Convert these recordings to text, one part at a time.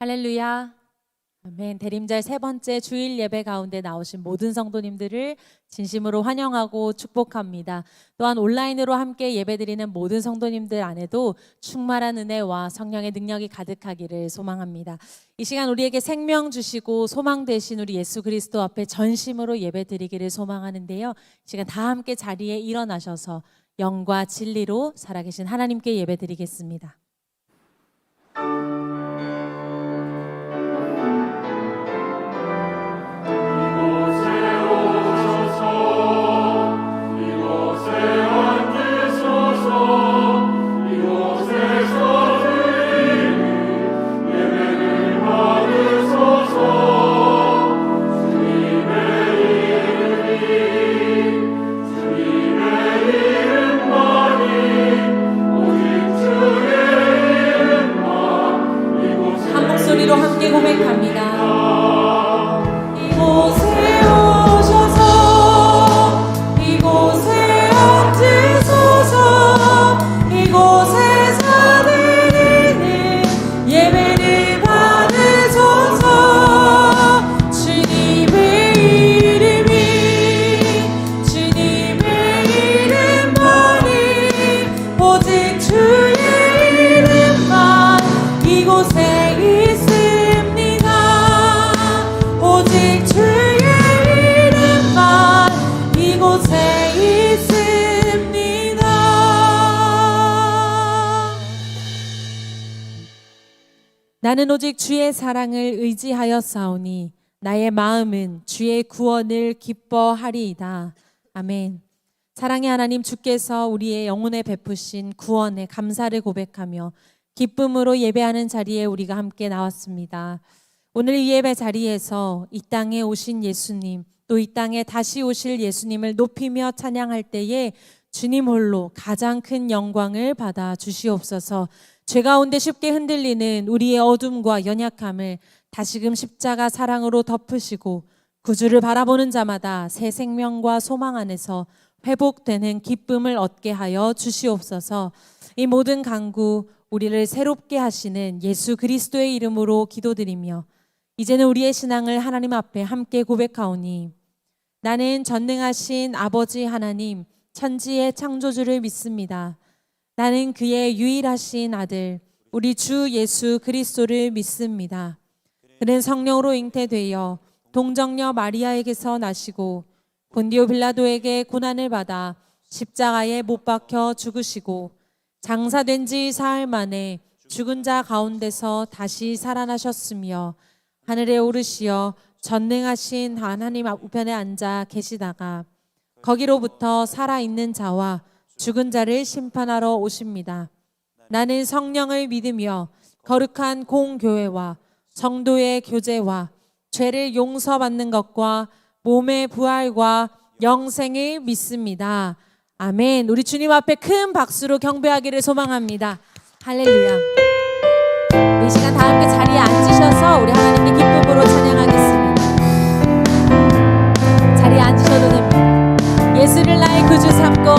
할렐루야. 아멘. 대림절 세 번째 주일 예배 가운데 나오신 모든 성도님들을 진심으로 환영하고 축복합니다. 또한 온라인으로 함께 예배드리는 모든 성도님들 안에도 충만한 은혜와 성령의 능력이 가득하기를 소망합니다. 이 시간 우리에게 생명 주시고 소망 되신 우리 예수 그리스도 앞에 전심으로 예배드리기를 소망하는데요. 이 시간 다 함께 자리에 일어나셔서 영과 진리로 살아계신 하나님께 예배드리겠습니다. 나는 오직 주의 사랑을 의지하였사오니 나의 마음은 주의 구원을 기뻐하리이다. 아멘. 사랑의 하나님, 주께서 우리의 영혼에 베푸신 구원에 감사를 고백하며 기쁨으로 예배하는 자리에 우리가 함께 나왔습니다. 오늘 이 예배 자리에서 이 땅에 오신 예수님, 또 이 땅에 다시 오실 예수님을 높이며 찬양할 때에 주님 홀로 가장 큰 영광을 받아 주시옵소서. 죄 가운데 쉽게 흔들리는 우리의 어둠과 연약함을 다시금 십자가 사랑으로 덮으시고 구주를 바라보는 자마다 새 생명과 소망 안에서 회복되는 기쁨을 얻게 하여 주시옵소서. 이 모든 간구 우리를 새롭게 하시는 예수 그리스도의 이름으로 기도드리며 이제는 우리의 신앙을 하나님 앞에 함께 고백하오니 나는 전능하신 아버지 하나님, 천지의 창조주를 믿습니다. 나는 그의 유일하신 아들 우리 주 예수 그리스도를 믿습니다. 그는 성령으로 잉태되어 동정녀 마리아에게서 나시고 본디오 빌라도에게 고난을 받아 십자가에 못 박혀 죽으시고 장사된 지 사흘 만에 죽은 자 가운데서 다시 살아나셨으며 하늘에 오르시어 전능하신 하나님 우편에 앉아 계시다가 거기로부터 살아있는 자와 죽은 자를 심판하러 오십니다. 나는 성령을 믿으며 거룩한 공교회와 성도의 교제와 죄를 용서받는 것과 몸의 부활과 영생을 믿습니다. 아멘. 우리 주님 앞에 큰 박수로 경배하기를 소망합니다. 할렐루야. 이 시간 다 함께 자리에 앉으셔서 우리 하나님께 기쁨으로 찬양하겠습니다. 자리에 앉으셔도 됩니다. 예수를 나의 구주 삼고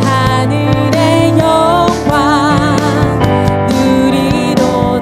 하늘의 영광 누리로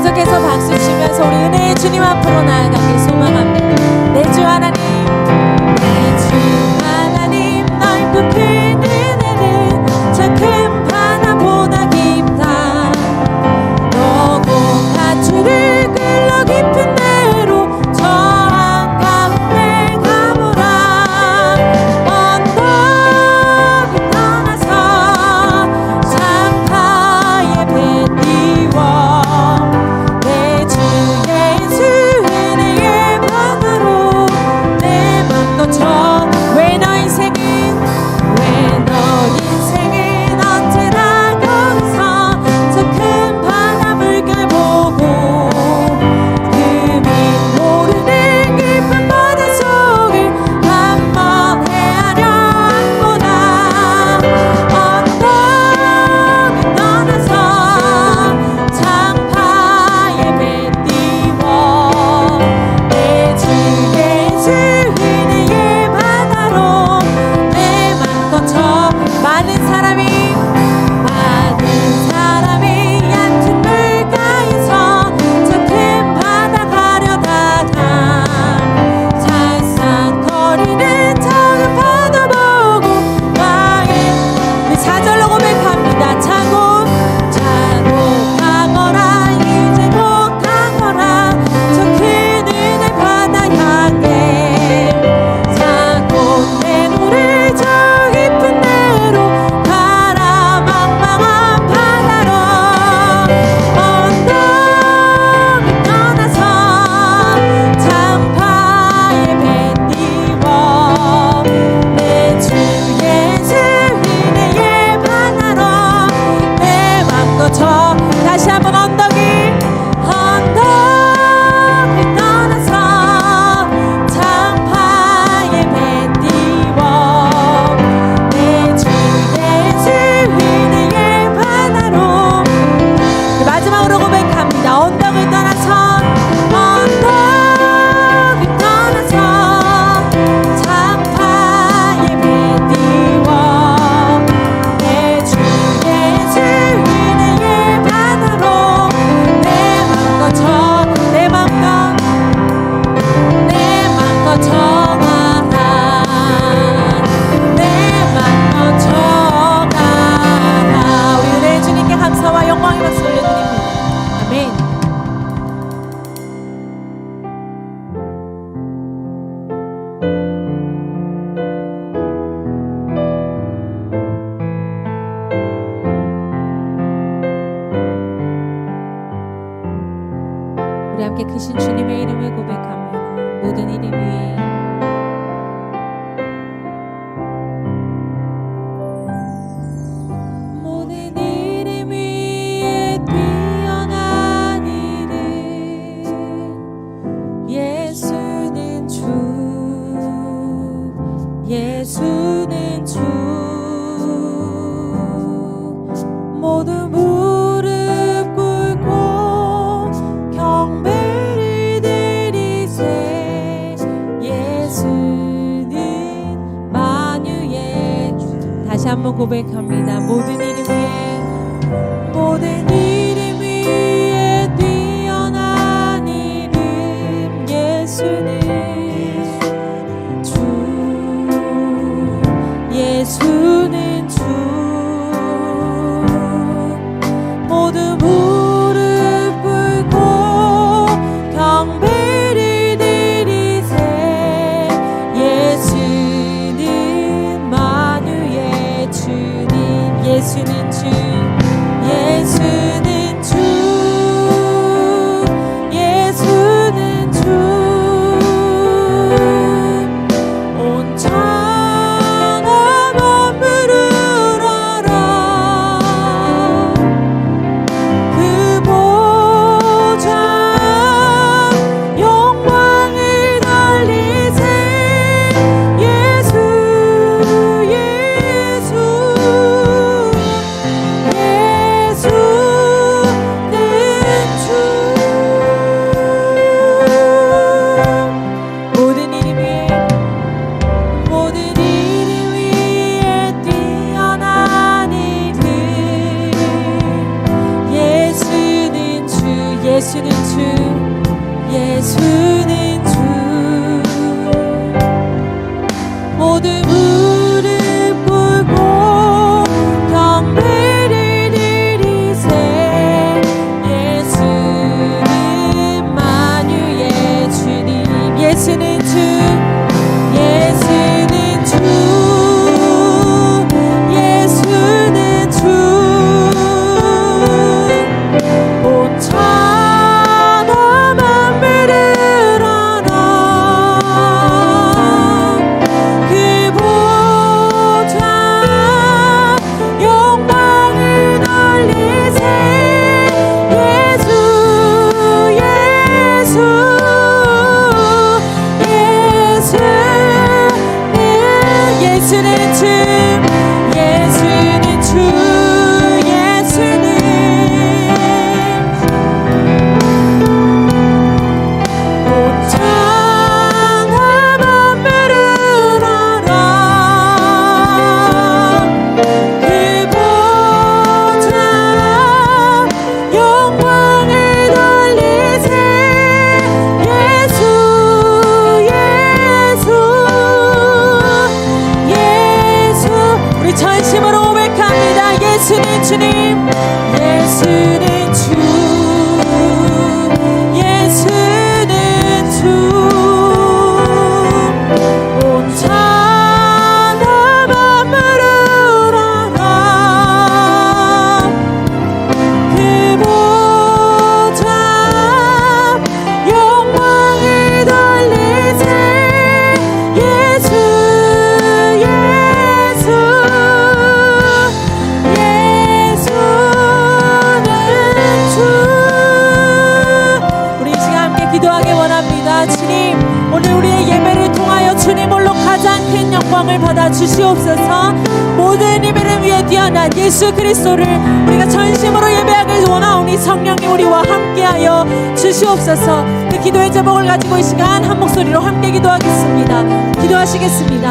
계속해서 박수 치면서 우리 은혜의 주님 앞으로 나아가길 소망합니다. 내 주 하나님, 내 주 하나님, 넓고 큰 은혜는 저 큰 바다보다 깊다. 너고 밧줄을 끌러 깊은 데로 저 한가운데 가보라. 언덕을 떠나서 창파의 배 띄워 내 주 예수 은혜의 바다로 내 맘 꽂혀. 왜 너 인생은 언제나 거기서 저 큰 바다 물결 보고 금이 모르는 깊은 바다 속을 한번 헤아려 안보다. 언덕을 떠나서 창파의 배 띄워 내 주 예수 은혜의 바다로 내 맘 꽂혀. 많은 사람이 얕은 물가에서 저 큰 바다 가려다가 살싹거리는 작은 파도 보고 나의 그 4절로 고백합니다. 차고 가거라 이제 못 가거라 저 큰 은혜 바다 향해 자고 내 노래 저 깊은 데로 가라. 망망한 바다로 언덕을 떠나서 창파의 배 띄워 내 주 예수 은혜의 바다로 내 맘 꽂혀. 다시 한번 언덕을 떠나서 창파의 배 띄워 내 주 예수 은혜의 바다로. 마지막으로 고백합니다. 언덕을 떠나서 창파의 배 띄워 내 주 예수 은혜의 바다로 내 맘 꽂혀. 내 맘 꽂혀가라. 내 맘 꽂혀가라. 우리 은혜의 주님께 감사와 영광의 박수 올려드립니다. 아멘. 우리 함께 크신 주님의 이름을 고백합니다. 모든 이름 위에 모든 이름 위에 뛰어난 이름 예수는 주 예수는 주. 모두 무릎 꿇고 경배를 드리세. 예수는 만유의 주. 다시 한번 고백합니다. 모든 이름 위에 모든 이름 위에 뛰어난 이름 예수는 주 예수는 주. 모두 무릎 꿇고 경배를 드리세. 예수는 만유의 주님. 예수는 주 예수는 예수는 주, 예수는 주. 모두 무릎 꿇고 경배를 드리세. 예수는 만유의 주님, 예수는 주, 예수는 주, 예수는 주. 온 천하 만민을 알아. 그 보좌 영광을 돌리세. 예수, 예수, 예수는 주, 예수는 주, 예수는 온 천하 만민을 알아. 그 보좌 영광을 돌리세. 예수, 예수, 우리 전심으로 고백합니다. 예수는 주님, 예수는 주, 예수는 주. 온 천하 만민을 알아. 그 보좌 영광을 돌리세. 예수, 예수는 주. 우리 이 시간 함께 기도하기 원합니다. 주님, 오늘 우리의 예배를 통하여 주님 홀로 가장 큰 영광을 받아 주시옵소서. 모든 예배를 위해 뛰어난 예수 그리스도를 우리가 전심으로 예배하길 원하오니 성령님 우리와 함께하여 주시옵소서. 그 기도의 제목을 가지고 이 시간 한 목소리로 함께 기도하겠습니다. 기도하시겠습니다.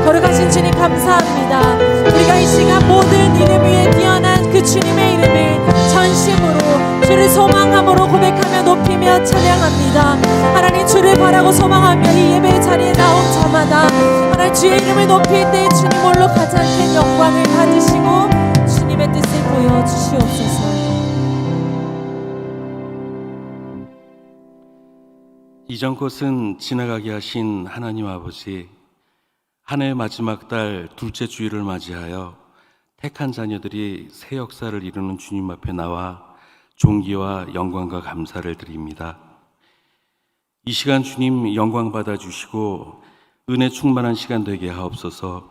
거룩하신 주님 감사합니다. 우리가 이 시간 모든 이름 위에 뛰어난 그 주님의 이름을 전심으로 주를 소망함으로 고백하며 높이며 찬양합니다. 하나님 주를 바라고 소망하며 이 예배의 자리에 나온 자마다 하나님 주의 이름을 높일 때 주님 홀로 가장 큰 영광을 받으시고 주님의 뜻을 보여주시옵소서. 이전 것은 지나가게 하신 하나님 아버지, 한 해의 마지막 달 둘째 주일을 맞이하여 택한 자녀들이 새 역사를 이루는 주님 앞에 나와 존귀와 영광과 감사를 드립니다. 이 시간 주님 영광 받아주시고 은혜 충만한 시간 되게 하옵소서.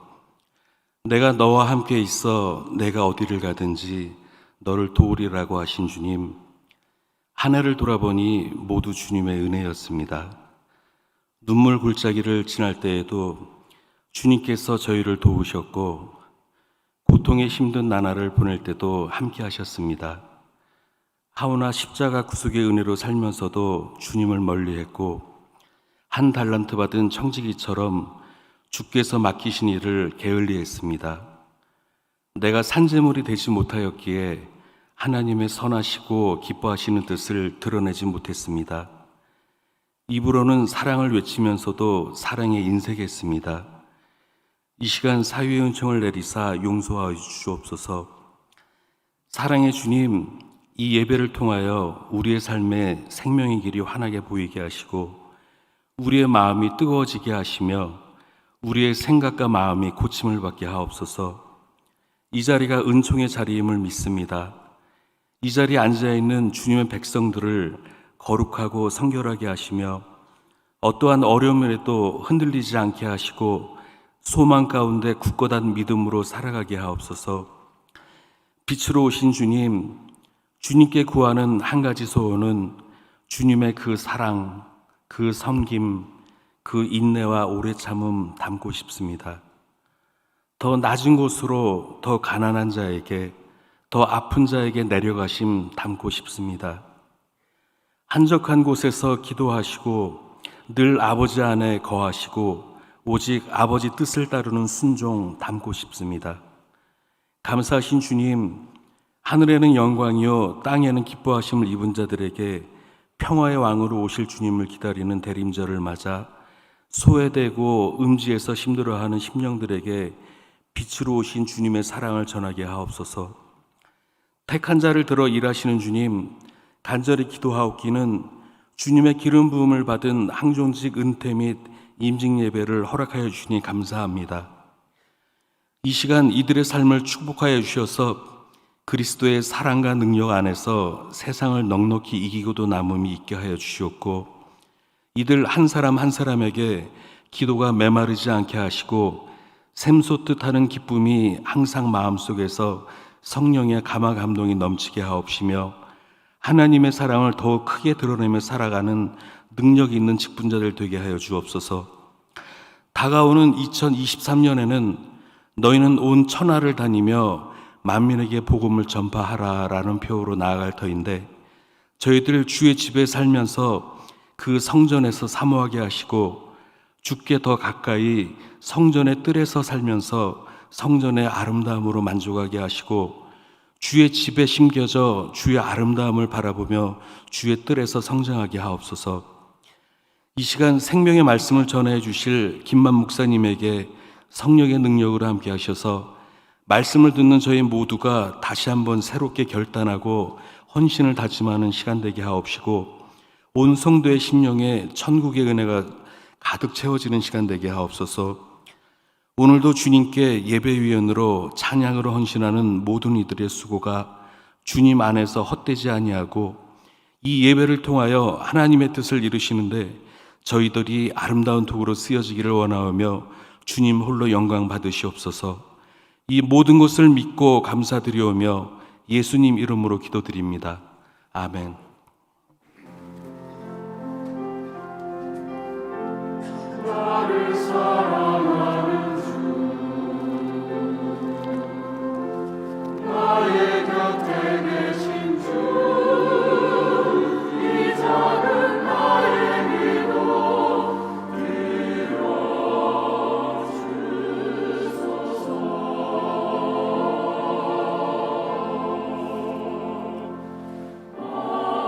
내가 너와 함께 있어 내가 어디를 가든지 너를 도우리라고 하신 주님, 한 해를 돌아보니 모두 주님의 은혜였습니다. 눈물 골짜기를 지날 때에도 주님께서 저희를 도우셨고 고통에 힘든 나날을 보낼 때도 함께 하셨습니다. 하오나 십자가 구속의 은혜로 살면서도 주님을 멀리했고 한 달란트 받은 청지기처럼 주께서 맡기신 일을 게을리했습니다. 내가 산재물이 되지 못하였기에 하나님의 선하시고 기뻐하시는 뜻을 드러내지 못했습니다. 입으로는 사랑을 외치면서도 사랑에 인색했습니다. 이 시간 사유의 은총을 내리사 용서하여 주옵소서. 사랑의 주님, 이 예배를 통하여 우리의 삶에 생명의 길이 환하게 보이게 하시고 우리의 마음이 뜨거워지게 하시며 우리의 생각과 마음이 고침을 받게 하옵소서. 이 자리가 은총의 자리임을 믿습니다. 이 자리에 앉아있는 주님의 백성들을 거룩하고 성결하게 하시며 어떠한 어려움에도 흔들리지 않게 하시고 소망 가운데 굳건한 믿음으로 살아가게 하옵소서. 빛으로 오신 주님, 주님께 구하는 한 가지 소원은 주님의 그 사랑, 그 섬김, 그 인내와 오래 참음 담고 싶습니다. 더 낮은 곳으로 더 가난한 자에게, 더 아픈 자에게 내려가심 담고 싶습니다. 한적한 곳에서 기도하시고 늘 아버지 안에 거하시고 오직 아버지 뜻을 따르는 순종 담고 싶습니다. 감사하신 주님, 하늘에는 영광이요 땅에는 기뻐하심을 입은 자들에게 평화의 왕으로 오실 주님을 기다리는 대림절을 맞아 소외되고 음지에서 힘들어하는 심령들에게 빛으로 오신 주님의 사랑을 전하게 하옵소서. 택한 자를 들어 일하시는 주님, 간절히 기도하옵기는 주님의 기름 부음을 받은 항존직 은퇴 및 임직 예배를 허락하여 주시니 감사합니다. 이 시간 이들의 삶을 축복하여 주셔서 그리스도의 사랑과 능력 안에서 세상을 넉넉히 이기고도 남음이 있게 하여 주시옵고, 이들 한 사람 한 사람에게 기도가 메마르지 않게 하시고 샘솟듯 하는 기쁨이 항상 마음속에서 성령의 감화 감동이 넘치게 하옵시며, 하나님의 사랑을 더욱 크게 드러내며 살아가는 능력 있는 직분자들 되게 하여 주옵소서. 다가오는 2023년에는 너희는 온 천하를 다니며 만민에게 복음을 전파하라라는 표어로 나아갈 터인데, 저희들 주의 집에 살면서 그 성전에서 사모하게 하시고 주께 더 가까이 성전의 뜰에서 살면서 성전의 아름다움으로 만족하게 하시고, 주의 집에 심겨져 주의 아름다움을 바라보며 주의 뜰에서 성장하게 하옵소서. 이 시간 생명의 말씀을 전해 주실 김만 목사님에게 성령의 능력으로 함께 하셔서 말씀을 듣는 저희 모두가 다시 한번 새롭게 결단하고 헌신을 다짐하는 시간 되게 하옵시고, 온 성도의 심령에 천국의 은혜가 가득 채워지는 시간 되게 하옵소서. 오늘도 주님께 예배위원으로 찬양으로 헌신하는 모든 이들의 수고가 주님 안에서 헛되지 아니하고 이 예배를 통하여 하나님의 뜻을 이루시는데 저희들이 아름다운 도구로 쓰여지기를 원하오며 주님 홀로 영광 받으시옵소서. 이 모든 것을 믿고 감사드리오며 예수님 이름으로 기도드립니다. 아멘. 나를 사랑하는 주, 나의 곁에 계신 주, 이 작은 나의 기도 들어주소서. 아멘.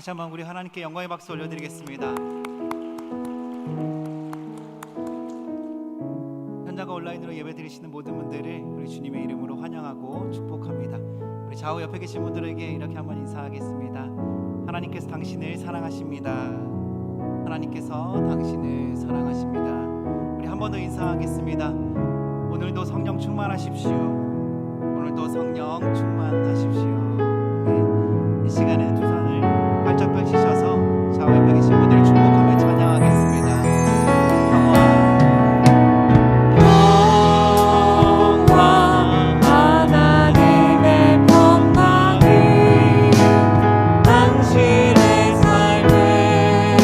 다시 한번 우리 하나님께 영광의 박수 올려드리겠습니다. 현장과 온라인으로 예배드리시는 모든 분들을 우리 주님의 이름으로 환영하고 축복합니다. 우리 좌우 옆에 계신 분들에게 이렇게 한번 인사하겠습니다. 하나님께서 당신을 사랑하십니다. 하나님께서 당신을 사랑하십니다. 우리 한 번 더 인사하겠습니다. 오늘도 성령 충만하십시오. 오늘도 성령 충만하십시오. 이 시간에 두 손을 활짝 펼치셔서 좌우 옆에 계신 분들을 축복하며 찬양하겠습니다. 하나님의 평강이 당신의 삶에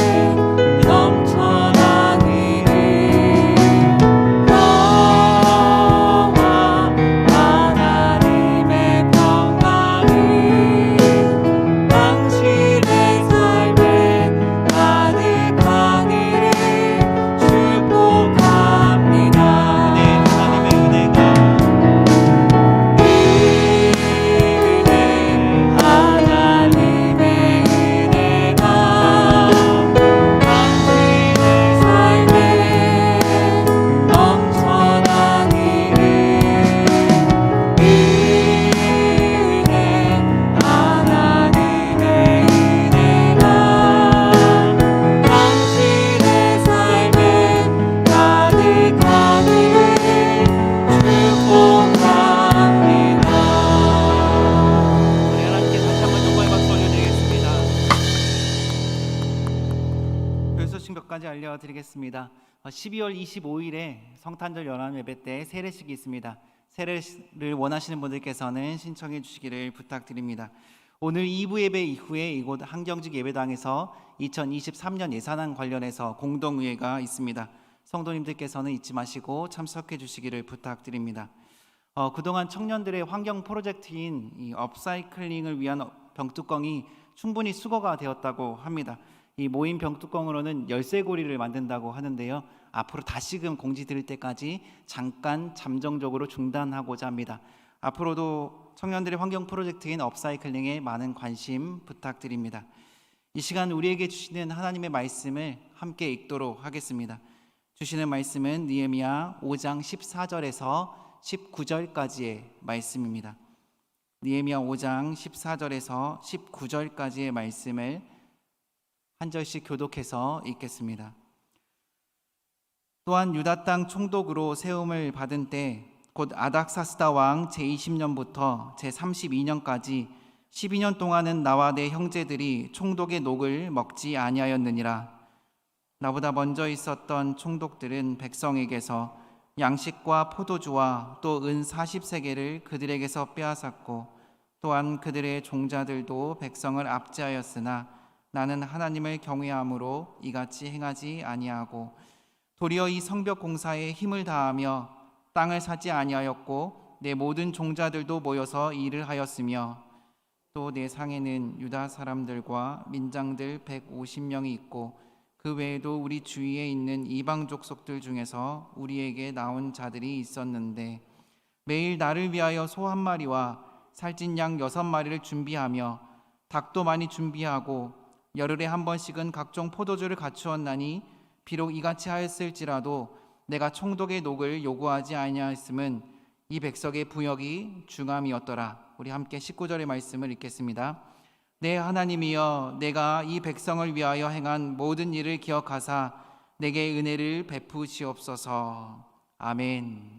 넘쳐나기를. 평화 하나님의 평강이 당신의 삶에 가득하기를 축복합니다. 하나님의 은혜가 우리 하나님께 다시 한번 영광의 박수 올려드리겠습니다. 별소식 몇 가지 알려드리겠습니다. 12월 25일에 성탄절 연합 예배 때 세례식이 있습니다. 세례를 원하시는 분들께서는 신청해 주시기를 부탁드립니다. 오늘 2부 예배 이후에 이곳 한경직 예배당에서 2023년 예산안 관련해서 공동의회가 있습니다. 성도님들께서는 잊지 마시고 참석해 주시기를 부탁드립니다. 그동안 청년들의 환경 프로젝트인 이 업사이클링을 위한 병뚜껑이 충분히 수거가 되었다고 합니다. 이 모인 병뚜껑으로는 열쇠고리를 만든다고 하는데요. 앞으로 다시금 공지 드릴 때까지 잠깐 잠정적으로 중단하고자 합니다. 앞으로도 청년들의 환경 프로젝트인 업사이클링에 많은 관심 부탁드립니다. 이 시간 우리에게 주시는 하나님의 말씀을 함께 읽도록 하겠습니다. 주시는 말씀은 느헤미야 5장 14절에서 19절까지의 말씀입니다. 느헤미야 5장 14절에서 19절까지의 말씀을 한 절씩 교독해서 읽겠습니다. 또한 유다 땅 총독으로 세움을 받은 때 곧 아닥사스다 왕 제20년부터 제32년까지 12년 동안은 나와 내 형제들이 총독의 녹을 먹지 아니하였느니라. 나보다 먼저 있었던 총독들은 백성에게서 양식과 포도주와 또 은 40세겔을 그들에게서 빼앗았고 또한 그들의 종자들도 백성을 압제하였으나 나는 하나님을 경외함으로 이같이 행하지 아니하고 도리어 이 성벽 공사에 힘을 다하며 땅을 사지 아니하였고 내 모든 종자들도 모여서 일을 하였으며 또 내 상에는 유다 사람들과 민장들 150명이 있고 그 외에도 우리 주위에 있는 이방 족속들 중에서 우리에게 나온 자들이 있었는데 매일 나를 위하여 소 한 마리와 살찐 양 6마리를 준비하며 닭도 많이 준비하고 열흘에 한 번씩은 각종 포도주를 갖추었나니 비록 이같이 하였을지라도 내가 총독의 녹을 요구하지 아니하였음은 이 백성의 부역이 중함이었더라. 우리 함께 19절의 말씀을 읽겠습니다. 내 하나님이여, 내가 이 백성을 위하여 행한 모든 일을 기억하사 내게 은혜를 베푸시옵소서. 아멘.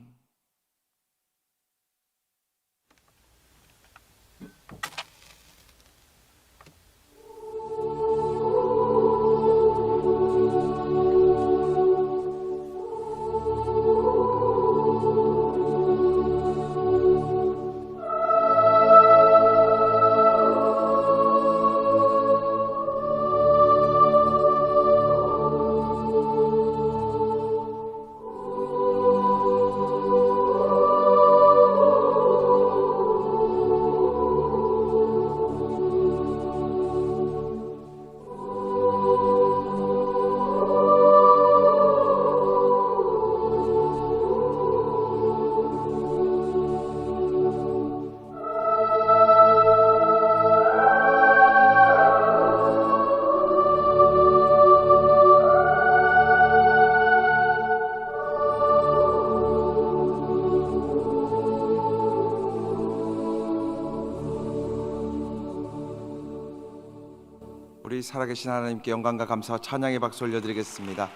우리 살아계신 하나님께 영광과 감사와 찬양의 박수 올려드리겠습니다.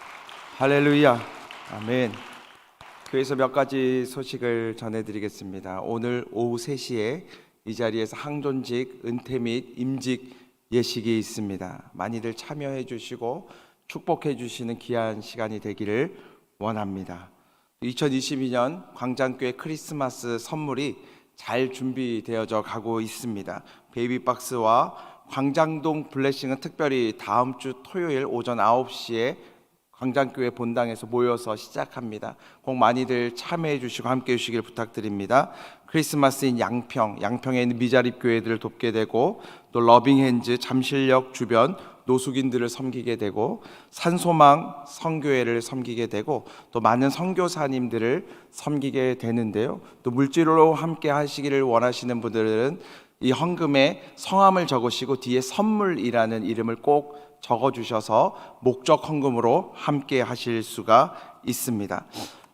할렐루야, 아멘. 교회에서 몇 가지 소식을 전해드리겠습니다. 오늘 오후 3시에 이 자리에서 항존직, 은퇴 및 임직 예식이 있습니다. 많이들 참여해 주시고 축복해 주시는 귀한 시간이 되기를 원합니다. 2022년 광장교회 크리스마스 선물이 잘 준비되어져 가고 있습니다. 베이비박스와 광장동 블레싱은 특별히 다음 주 토요일 오전 9시에 광장교회 본당에서 모여서 시작합니다. 꼭 많이들 참여해 주시고 함께 해 주시길 부탁드립니다. 크리스마스인 양평에 있는 미자립 교회들을 돕게 되고, 또 러빙핸즈 잠실역 주변 노숙인들을 섬기게 되고, 산소망 성교회를 섬기게 되고, 또 많은 선교사님들을 섬기게 되는데요. 또 물질로 함께 하시기를 원하시는 분들은 이 헌금에 성함을 적으시고 뒤에 선물이라는 이름을 꼭 적어주셔서 목적 헌금으로 함께 하실 수가 있습니다.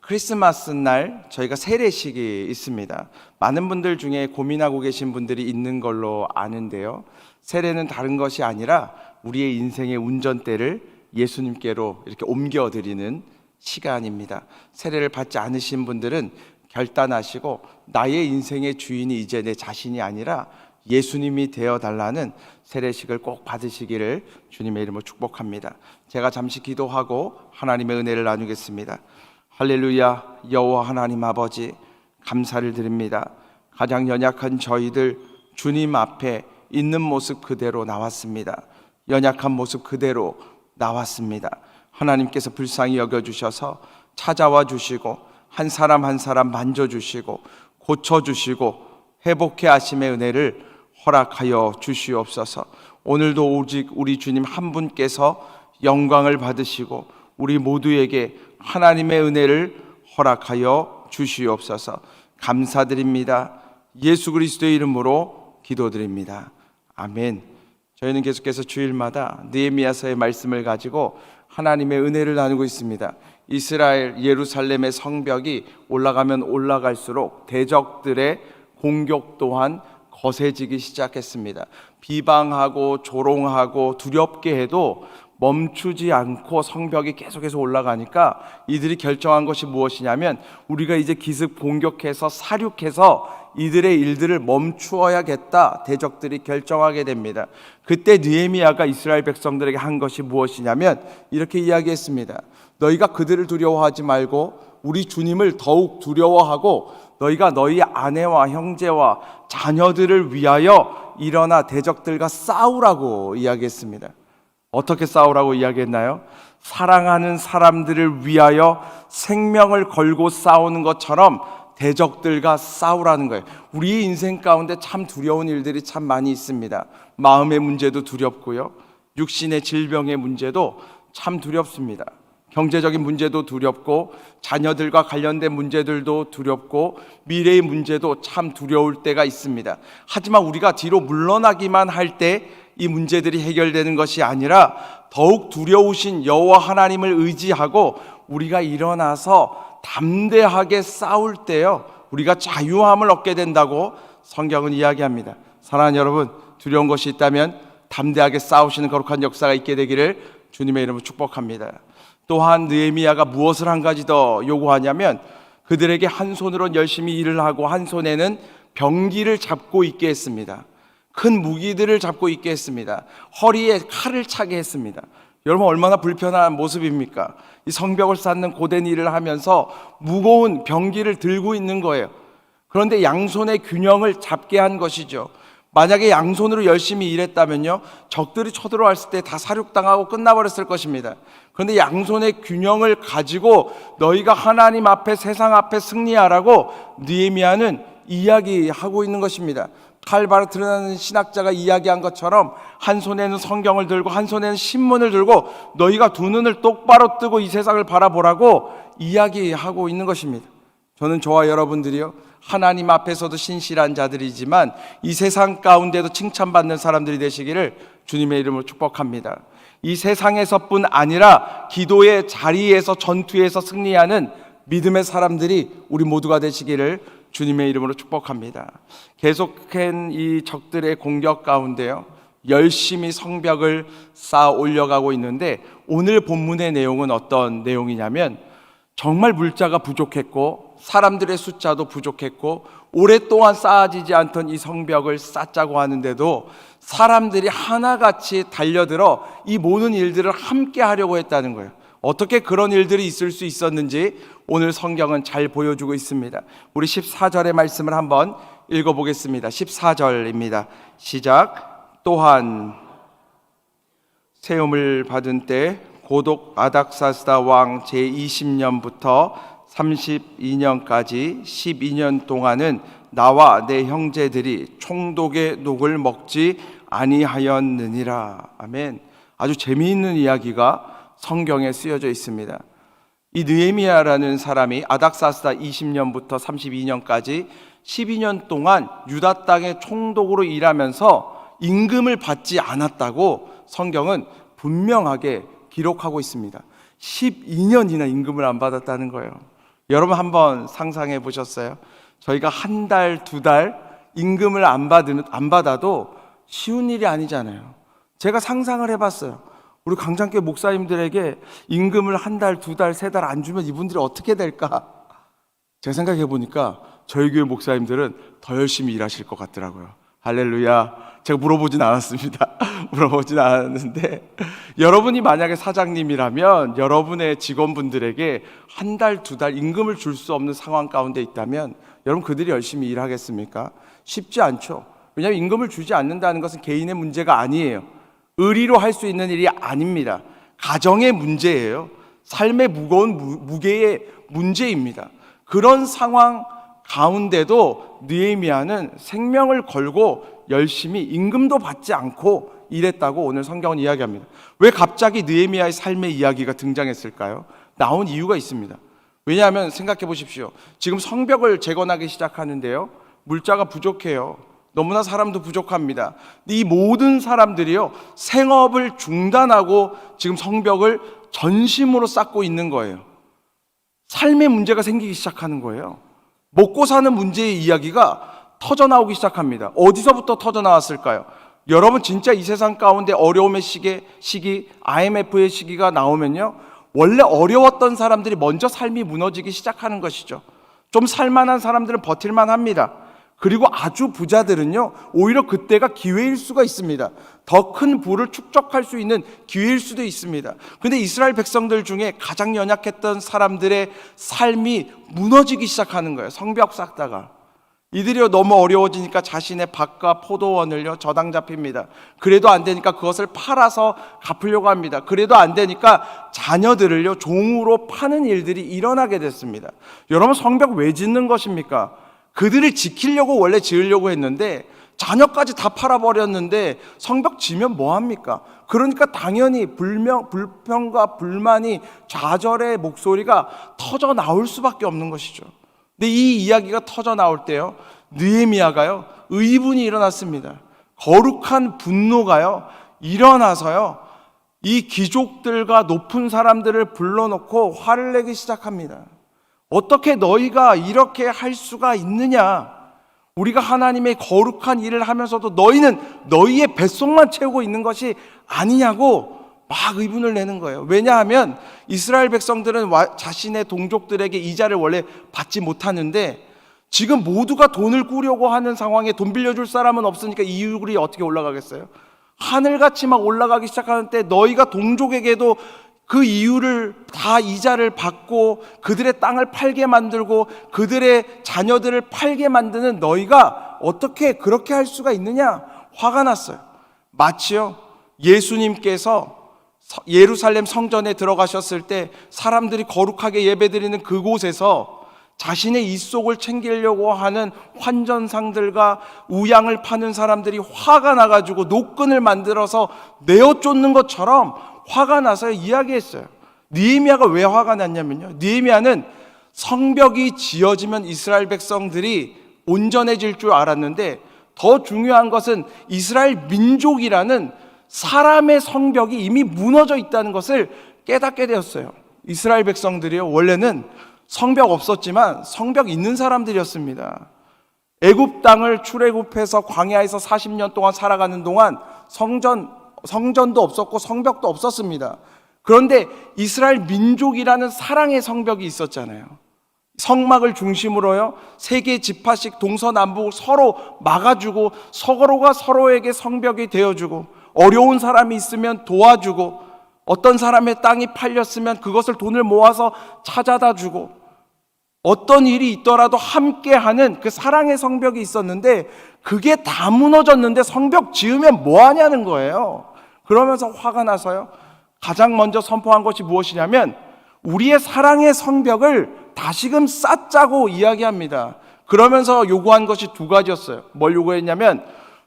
크리스마스 날 저희가 세례식이 있습니다. 많은 분들 중에 고민하고 계신 분들이 있는 걸로 아는데요. 세례는 다른 것이 아니라 우리의 인생의 운전대를 예수님께로 이렇게 옮겨드리는 시간입니다. 세례를 받지 않으신 분들은 결단하시고 나의 인생의 주인이 이제 내 자신이 아니라 예수님이 되어달라는 세례식을 꼭 받으시기를 주님의 이름으로 축복합니다. 제가 잠시 기도하고 하나님의 은혜를 나누겠습니다. 할렐루야. 여호와 하나님 아버지, 감사를 드립니다. 가장 연약한 저희들 주님 앞에 있는 모습 그대로 나왔습니다. 연약한 모습 그대로 나왔습니다. 하나님께서 불쌍히 여겨주셔서 찾아와 주시고 한 사람 한 사람 만져주시고 고쳐주시고 회복해 하심의 은혜를 허락하여 주시옵소서. 오늘도 오직 우리 주님 한 분께서 영광을 받으시고 우리 모두에게 하나님의 은혜를 허락하여 주시옵소서. 감사드립니다. 예수 그리스도의 이름으로 기도드립니다. 아멘. 저희는 계속해서 주일마다 느헤미야서의 말씀을 가지고 하나님의 은혜를 나누고 있습니다. 이스라엘 예루살렘의 성벽이 올라가면 올라갈수록 대적들의 공격 또한 거세지기 시작했습니다. 비방하고 조롱하고 두렵게 해도 멈추지 않고 성벽이 계속해서 올라가니까 이들이 결정한 것이 무엇이냐면 우리가 이제 기습 공격해서 사륙해서 이들의 일들을 멈추어야겠다, 대적들이 결정하게 됩니다. 그때 느헤미야가 이스라엘 백성들에게 한 것이 무엇이냐면 이렇게 이야기했습니다. 너희가 그들을 두려워하지 말고 우리 주님을 더욱 두려워하고 너희가 너희 아내와 형제와 자녀들을 위하여 일어나 대적들과 싸우라고 이야기했습니다. 어떻게 싸우라고 이야기했나요? 사랑하는 사람들을 위하여 생명을 걸고 싸우는 것처럼 대적들과 싸우라는 거예요. 우리의 인생 가운데 참 두려운 일들이 참 많이 있습니다. 마음의 문제도 두렵고요, 육신의 질병의 문제도 참 두렵습니다. 경제적인 문제도 두렵고 자녀들과 관련된 문제들도 두렵고 미래의 문제도 참 두려울 때가 있습니다. 하지만 우리가 뒤로 물러나기만 할 때 이 문제들이 해결되는 것이 아니라 더욱 두려우신 여호와 하나님을 의지하고 우리가 일어나서 담대하게 싸울 때요, 우리가 자유함을 얻게 된다고 성경은 이야기합니다. 사랑하는 여러분, 두려운 것이 있다면 담대하게 싸우시는 거룩한 역사가 있게 되기를 주님의 이름으로 축복합니다. 또한 느헤미야가 무엇을 한 가지 더 요구하냐면 그들에게 한 손으로는 열심히 일을 하고 한 손에는 병기를 잡고 있게 했습니다. 큰 무기들을 잡고 있게 했습니다. 허리에 칼을 차게 했습니다. 여러분, 얼마나 불편한 모습입니까? 이 성벽을 쌓는 고된 일을 하면서 무거운 병기를 들고 있는 거예요. 그런데 양손의 균형을 잡게 한 것이죠. 만약에 양손으로 열심히 일했다면요, 적들이 쳐들어왔을 때 다 사륙당하고 끝나버렸을 것입니다. 그런데 양손의 균형을 가지고 너희가 하나님 앞에, 세상 앞에 승리하라고 느헤미야는 이야기하고 있는 것입니다. 칼바로 드러나는 신학자가 이야기한 것처럼 한 손에는 성경을 들고 한 손에는 신문을 들고 너희가 두 눈을 똑바로 뜨고 이 세상을 바라보라고 이야기하고 있는 것입니다. 저는 저와 여러분들이요, 하나님 앞에서도 신실한 자들이지만 이 세상 가운데도 칭찬받는 사람들이 되시기를 주님의 이름으로 축복합니다. 이 세상에서뿐 아니라 기도의 자리에서, 전투에서 승리하는 믿음의 사람들이 우리 모두가 되시기를 주님의 이름으로 축복합니다. 계속한 이 적들의 공격 가운데요, 열심히 성벽을 쌓아 올려가고 있는데, 오늘 본문의 내용은 어떤 내용이냐면, 정말 물자가 부족했고 사람들의 숫자도 부족했고 오랫동안 쌓아지지 않던 이 성벽을 쌓자고 하는데도 사람들이 하나같이 달려들어 이 모든 일들을 함께 하려고 했다는 거예요. 어떻게 그런 일들이 있을 수 있었는지 오늘 성경은 잘 보여주고 있습니다. 우리 14절의 말씀을 한번 읽어보겠습니다. 14절입니다. 시작. 또한 세움을 받은 때 고독 아닥사스다 왕 제20년부터 32년까지 12년 동안은 나와 내 형제들이 총독의 녹을 먹지 아니하였느니라. 아멘. 아주 재미있는 이야기가 성경에 쓰여져 있습니다. 이 느헤미야라는 사람이 아닥사스다 20년부터 32년까지 12년 동안 유다 땅의 총독으로 일하면서 임금을 받지 않았다고 성경은 분명하게 기록하고 있습니다. 12년이나 임금을 안 받았다는 거예요. 여러분 한번 상상해 보셨어요? 저희가 한 달, 두 달 임금을 안 받아도 쉬운 일이 아니잖아요. 제가 상상을 해봤어요. 우리 강장교 목사님들에게 임금을 한 달, 두 달, 세 달 안 주면 이분들이 어떻게 될까? 제가 생각해 보니까 저희 교회 목사님들은 더 열심히 일하실 것 같더라고요. 할렐루야. 제가 물어보진 않았습니다. 물어보진 않았는데, 여러분이 만약에 사장님이라면 여러분의 직원분들에게 한 달, 두 달 임금을 줄 수 없는 상황 가운데 있다면 여러분 그들이 열심히 일하겠습니까? 쉽지 않죠. 왜냐하면 임금을 주지 않는다는 것은 개인의 문제가 아니에요. 의리로 할 수 있는 일이 아닙니다. 가정의 문제예요. 삶의 무거운 무게의 문제입니다. 그런 상황 가운데도 느헤미야는 생명을 걸고 열심히 임금도 받지 않고 일했다고 오늘 성경은 이야기합니다. 왜 갑자기 느헤미야의 삶의 이야기가 등장했을까요? 나온 이유가 있습니다. 왜냐하면 생각해 보십시오. 지금 성벽을 재건하기 시작하는데요, 물자가 부족해요. 너무나 사람도 부족합니다. 이 모든 사람들이요, 생업을 중단하고 지금 성벽을 전심으로 쌓고 있는 거예요. 삶의 문제가 생기기 시작하는 거예요. 먹고 사는 문제의 이야기가 터져나오기 시작합니다. 어디서부터 터져나왔을까요? 여러분 진짜 이 세상 가운데 어려움의 시기, IMF의 시기가 나오면요, 원래 어려웠던 사람들이 먼저 삶이 무너지기 시작하는 것이죠. 좀 살만한 사람들은 버틸만 합니다. 그리고 아주 부자들은요, 오히려 그때가 기회일 수가 있습니다. 더 큰 부를 축적할 수 있는 기회일 수도 있습니다. 근데 이스라엘 백성들 중에 가장 연약했던 사람들의 삶이 무너지기 시작하는 거예요. 성벽 쌓다가 이들이 너무 어려워지니까 자신의 밭과 포도원을요 저당 잡힙니다. 그래도 안 되니까 그것을 팔아서 갚으려고 합니다. 그래도 안 되니까 자녀들을요 종으로 파는 일들이 일어나게 됐습니다. 여러분, 성벽 왜 짓는 것입니까? 그들을 지키려고 원래 지으려고 했는데 자녀까지 다 팔아버렸는데 성벽 지면 뭐합니까? 그러니까 당연히 불평과 불만이, 좌절의 목소리가 터져 나올 수밖에 없는 것이죠. 근데 이 이야기가 터져 나올 때요, 느헤미야가요 의분이 일어났습니다. 거룩한 분노가요 일어나서요 이 귀족들과 높은 사람들을 불러놓고 화를 내기 시작합니다. 어떻게 너희가 이렇게 할 수가 있느냐? 우리가 하나님의 거룩한 일을 하면서도 너희는 너희의 뱃속만 채우고 있는 것이 아니냐고 막 의분을 내는 거예요. 왜냐하면 이스라엘 백성들은 자신의 동족들에게 이자를 원래 받지 못하는데 지금 모두가 돈을 꾸려고 하는 상황에 돈 빌려줄 사람은 없으니까 이율이 어떻게 올라가겠어요? 하늘같이 막 올라가기 시작하는 때 너희가 동족에게도 그 이유를 다 이자를 받고 그들의 땅을 팔게 만들고 그들의 자녀들을 팔게 만드는 너희가 어떻게 그렇게 할 수가 있느냐? 화가 났어요. 마치요 예수님께서 예루살렘 성전에 들어가셨을 때 사람들이 거룩하게 예배드리는 그곳에서 자신의 입속을 챙기려고 하는 환전상들과 우양을 파는 사람들이 화가 나가지고 노끈을 만들어서 내어 쫓는 것처럼 화가 나서 이야기했어요. 느헤미야가 왜 화가 났냐면요, 느헤미야는 성벽이 지어지면 이스라엘 백성들이 온전해질 줄 알았는데 더 중요한 것은 이스라엘 민족이라는 사람의 성벽이 이미 무너져 있다는 것을 깨닫게 되었어요. 이스라엘 백성들이요 원래는 성벽 없었지만 성벽 있는 사람들이었습니다. 애굽 땅을 출애굽해서 광야에서 40년 동안 살아가는 동안 성전도 없었고 성벽도 없었습니다. 그런데 이스라엘 민족이라는 사랑의 성벽이 있었잖아요. 성막을 중심으로요, 세 개의 지파씩 동서남북 서로 막아주고 서로가 서로에게 성벽이 되어주고, 어려운 사람이 있으면 도와주고, 어떤 사람의 땅이 팔렸으면 그것을 돈을 모아서 찾아다 주고, 어떤 일이 있더라도 함께하는 그 사랑의 성벽이 있었는데, 그게 다 무너졌는데 성벽 지으면 뭐 하냐는 거예요. 그러면서 화가 나서요, 가장 먼저 선포한 것이 무엇이냐면 우리의 사랑의 성벽을 다시금 쌓자고 이야기합니다. 그러면서 요구한 것이 두 가지였어요. 뭘 요구했냐면,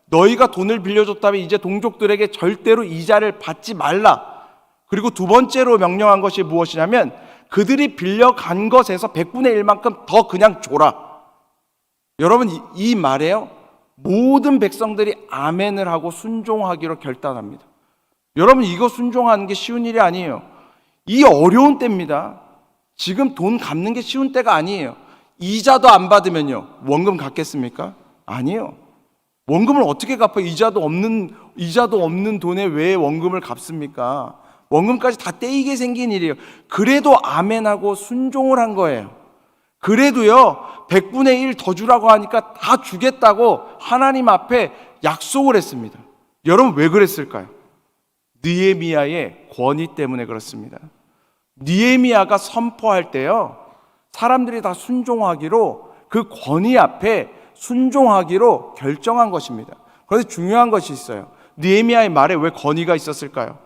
너희가 돈을 빌려줬다면 이제 동족들에게 절대로 이자를 받지 말라. 그리고 두 번째로 명령한 것이 무엇이냐면, 그들이 빌려간 것에서 100분의 1만큼 더 그냥 줘라. 여러분, 이 말에요, 모든 백성들이 아멘을 하고 순종하기로 결단합니다. 여러분, 이거 순종하는 게 쉬운 일이 아니에요. 이 어려운 때입니다. 지금 돈 갚는 게 쉬운 때가 아니에요. 이자도 안 받으면요, 원금 갚겠습니까? 아니에요. 원금을 어떻게 갚아요? 이자도 없는 돈에 왜 원금을 갚습니까? 원금까지 다 떼이게 생긴 일이에요. 그래도 아멘하고 순종을 한 거예요. 그래도요, 100분의 1 더 주라고 하니까 다 주겠다고 하나님 앞에 약속을 했습니다. 여러분, 왜 그랬을까요? 느헤미야의 권위 때문에 그렇습니다. 느헤미야가 선포할 때요, 사람들이 다 순종하기로, 그 권위 앞에 순종하기로 결정한 것입니다. 그런데 중요한 것이 있어요. 느헤미야의 말에 왜 권위가 있었을까요?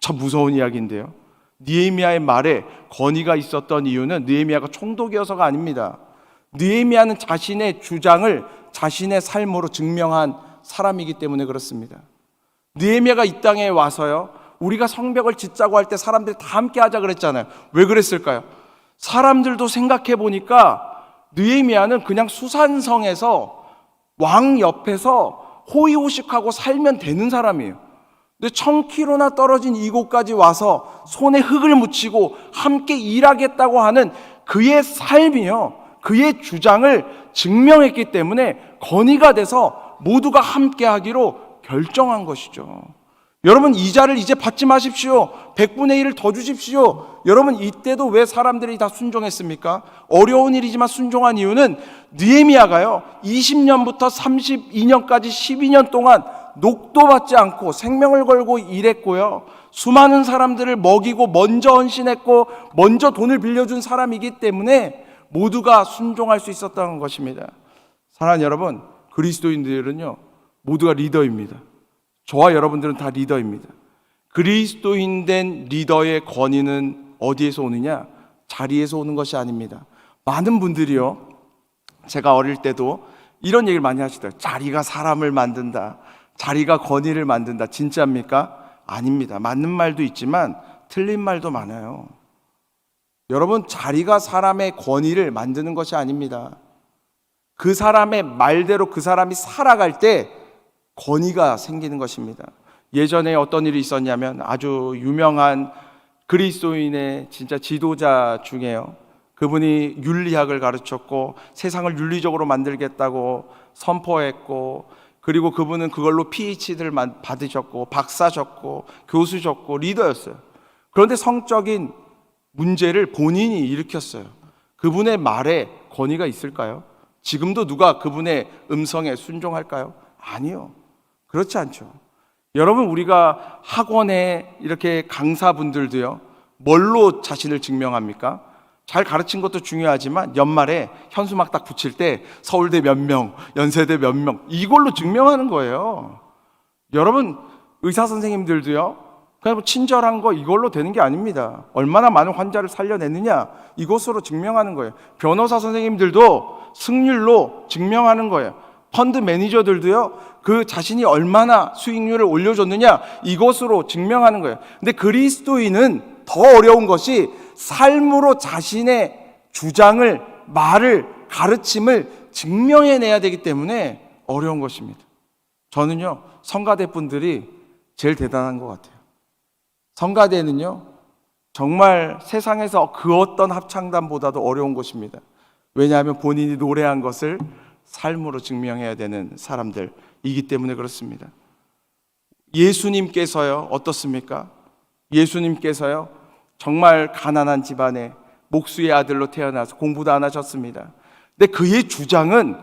참 무서운 이야기인데요. 느헤미야의 말에 권위가 있었던 이유는 느헤미야가 총독이어서가 아닙니다. 느헤미야는 자신의 주장을 자신의 삶으로 증명한 사람이기 때문에 그렇습니다. 느헤미야가 이 땅에 와서요, 우리가 성벽을 짓자고 할 때 사람들이 다 함께 하자 그랬잖아요. 왜 그랬을까요? 사람들도 생각해 보니까 느헤미야는 그냥 수산성에서 왕 옆에서 호의호식하고 살면 되는 사람이에요. 근데 1000km나 떨어진 이곳까지 와서 손에 흙을 묻히고 함께 일하겠다고 하는 그의 삶이요, 그의 주장을 증명했기 때문에 건의가 돼서 모두가 함께 하기로 결정한 것이죠. 여러분, 이자를 이제 받지 마십시오. 100분의 1을 더 주십시오. 여러분, 이때도 왜 사람들이 다 순종했습니까? 어려운 일이지만 순종한 이유는 느헤미야가요, 20년부터 32년까지 12년 동안 녹도 받지 않고 생명을 걸고 일했고요, 수많은 사람들을 먹이고 먼저 헌신했고 먼저 돈을 빌려준 사람이기 때문에 모두가 순종할 수 있었던 것입니다. 사랑하는 여러분, 그리스도인들은요, 모두가 리더입니다. 저와 여러분들은 다 리더입니다. 그리스도인 된 리더의 권위는 어디에서 오느냐? 자리에서 오는 것이 아닙니다. 많은 분들이요, 제가 어릴 때도 이런 얘기를 많이 하시더라고요. 자리가 사람을 만든다, 자리가 권위를 만든다. 진짜입니까? 아닙니다. 맞는 말도 있지만 틀린 말도 많아요. 여러분, 자리가 사람의 권위를 만드는 것이 아닙니다. 그 사람의 말대로 그 사람이 살아갈 때 권위가 생기는 것입니다. 예전에 어떤 일이 있었냐면, 아주 유명한 그리스도인의 진짜 지도자 중에요, 그분이 윤리학을 가르쳤고 세상을 윤리적으로 만들겠다고 선포했고, 그리고 그분은 그걸로 PhD를 받으셨고 박사셨고 교수셨고 리더였어요. 그런데 성적인 문제를 본인이 일으켰어요. 그분의 말에 권위가 있을까요? 지금도 누가 그분의 음성에 순종할까요? 아니요. 그렇지 않죠. 여러분, 우리가 학원에 이렇게 강사분들도요, 뭘로 자신을 증명합니까? 잘 가르친 것도 중요하지만 연말에 현수막 딱 붙일 때 서울대 몇 명, 연세대 몇 명, 이걸로 증명하는 거예요. 여러분, 의사 선생님들도요, 그냥 뭐 친절한 거 이걸로 되는 게 아닙니다. 얼마나 많은 환자를 살려냈느냐, 이것으로 증명하는 거예요. 변호사 선생님들도 승률로 증명하는 거예요. 펀드 매니저들도요, 그 자신이 얼마나 수익률을 올려줬느냐, 이것으로 증명하는 거예요. 근데 그리스도인은 더 어려운 것이 삶으로 자신의 주장을, 말을, 가르침을 증명해내야 되기 때문에 어려운 것입니다. 저는요, 성가대 분들이 제일 대단한 것 같아요. 성가대는요, 정말 세상에서 그 어떤 합창단보다도 어려운 것입니다. 왜냐하면 본인이 노래한 것을 삶으로 증명해야 되는 사람들이기 때문에 그렇습니다. 예수님께서요, 어떻습니까? 예수님께서요, 정말 가난한 집안에 목수의 아들로 태어나서 공부도 안 하셨습니다. 근데 그의 주장은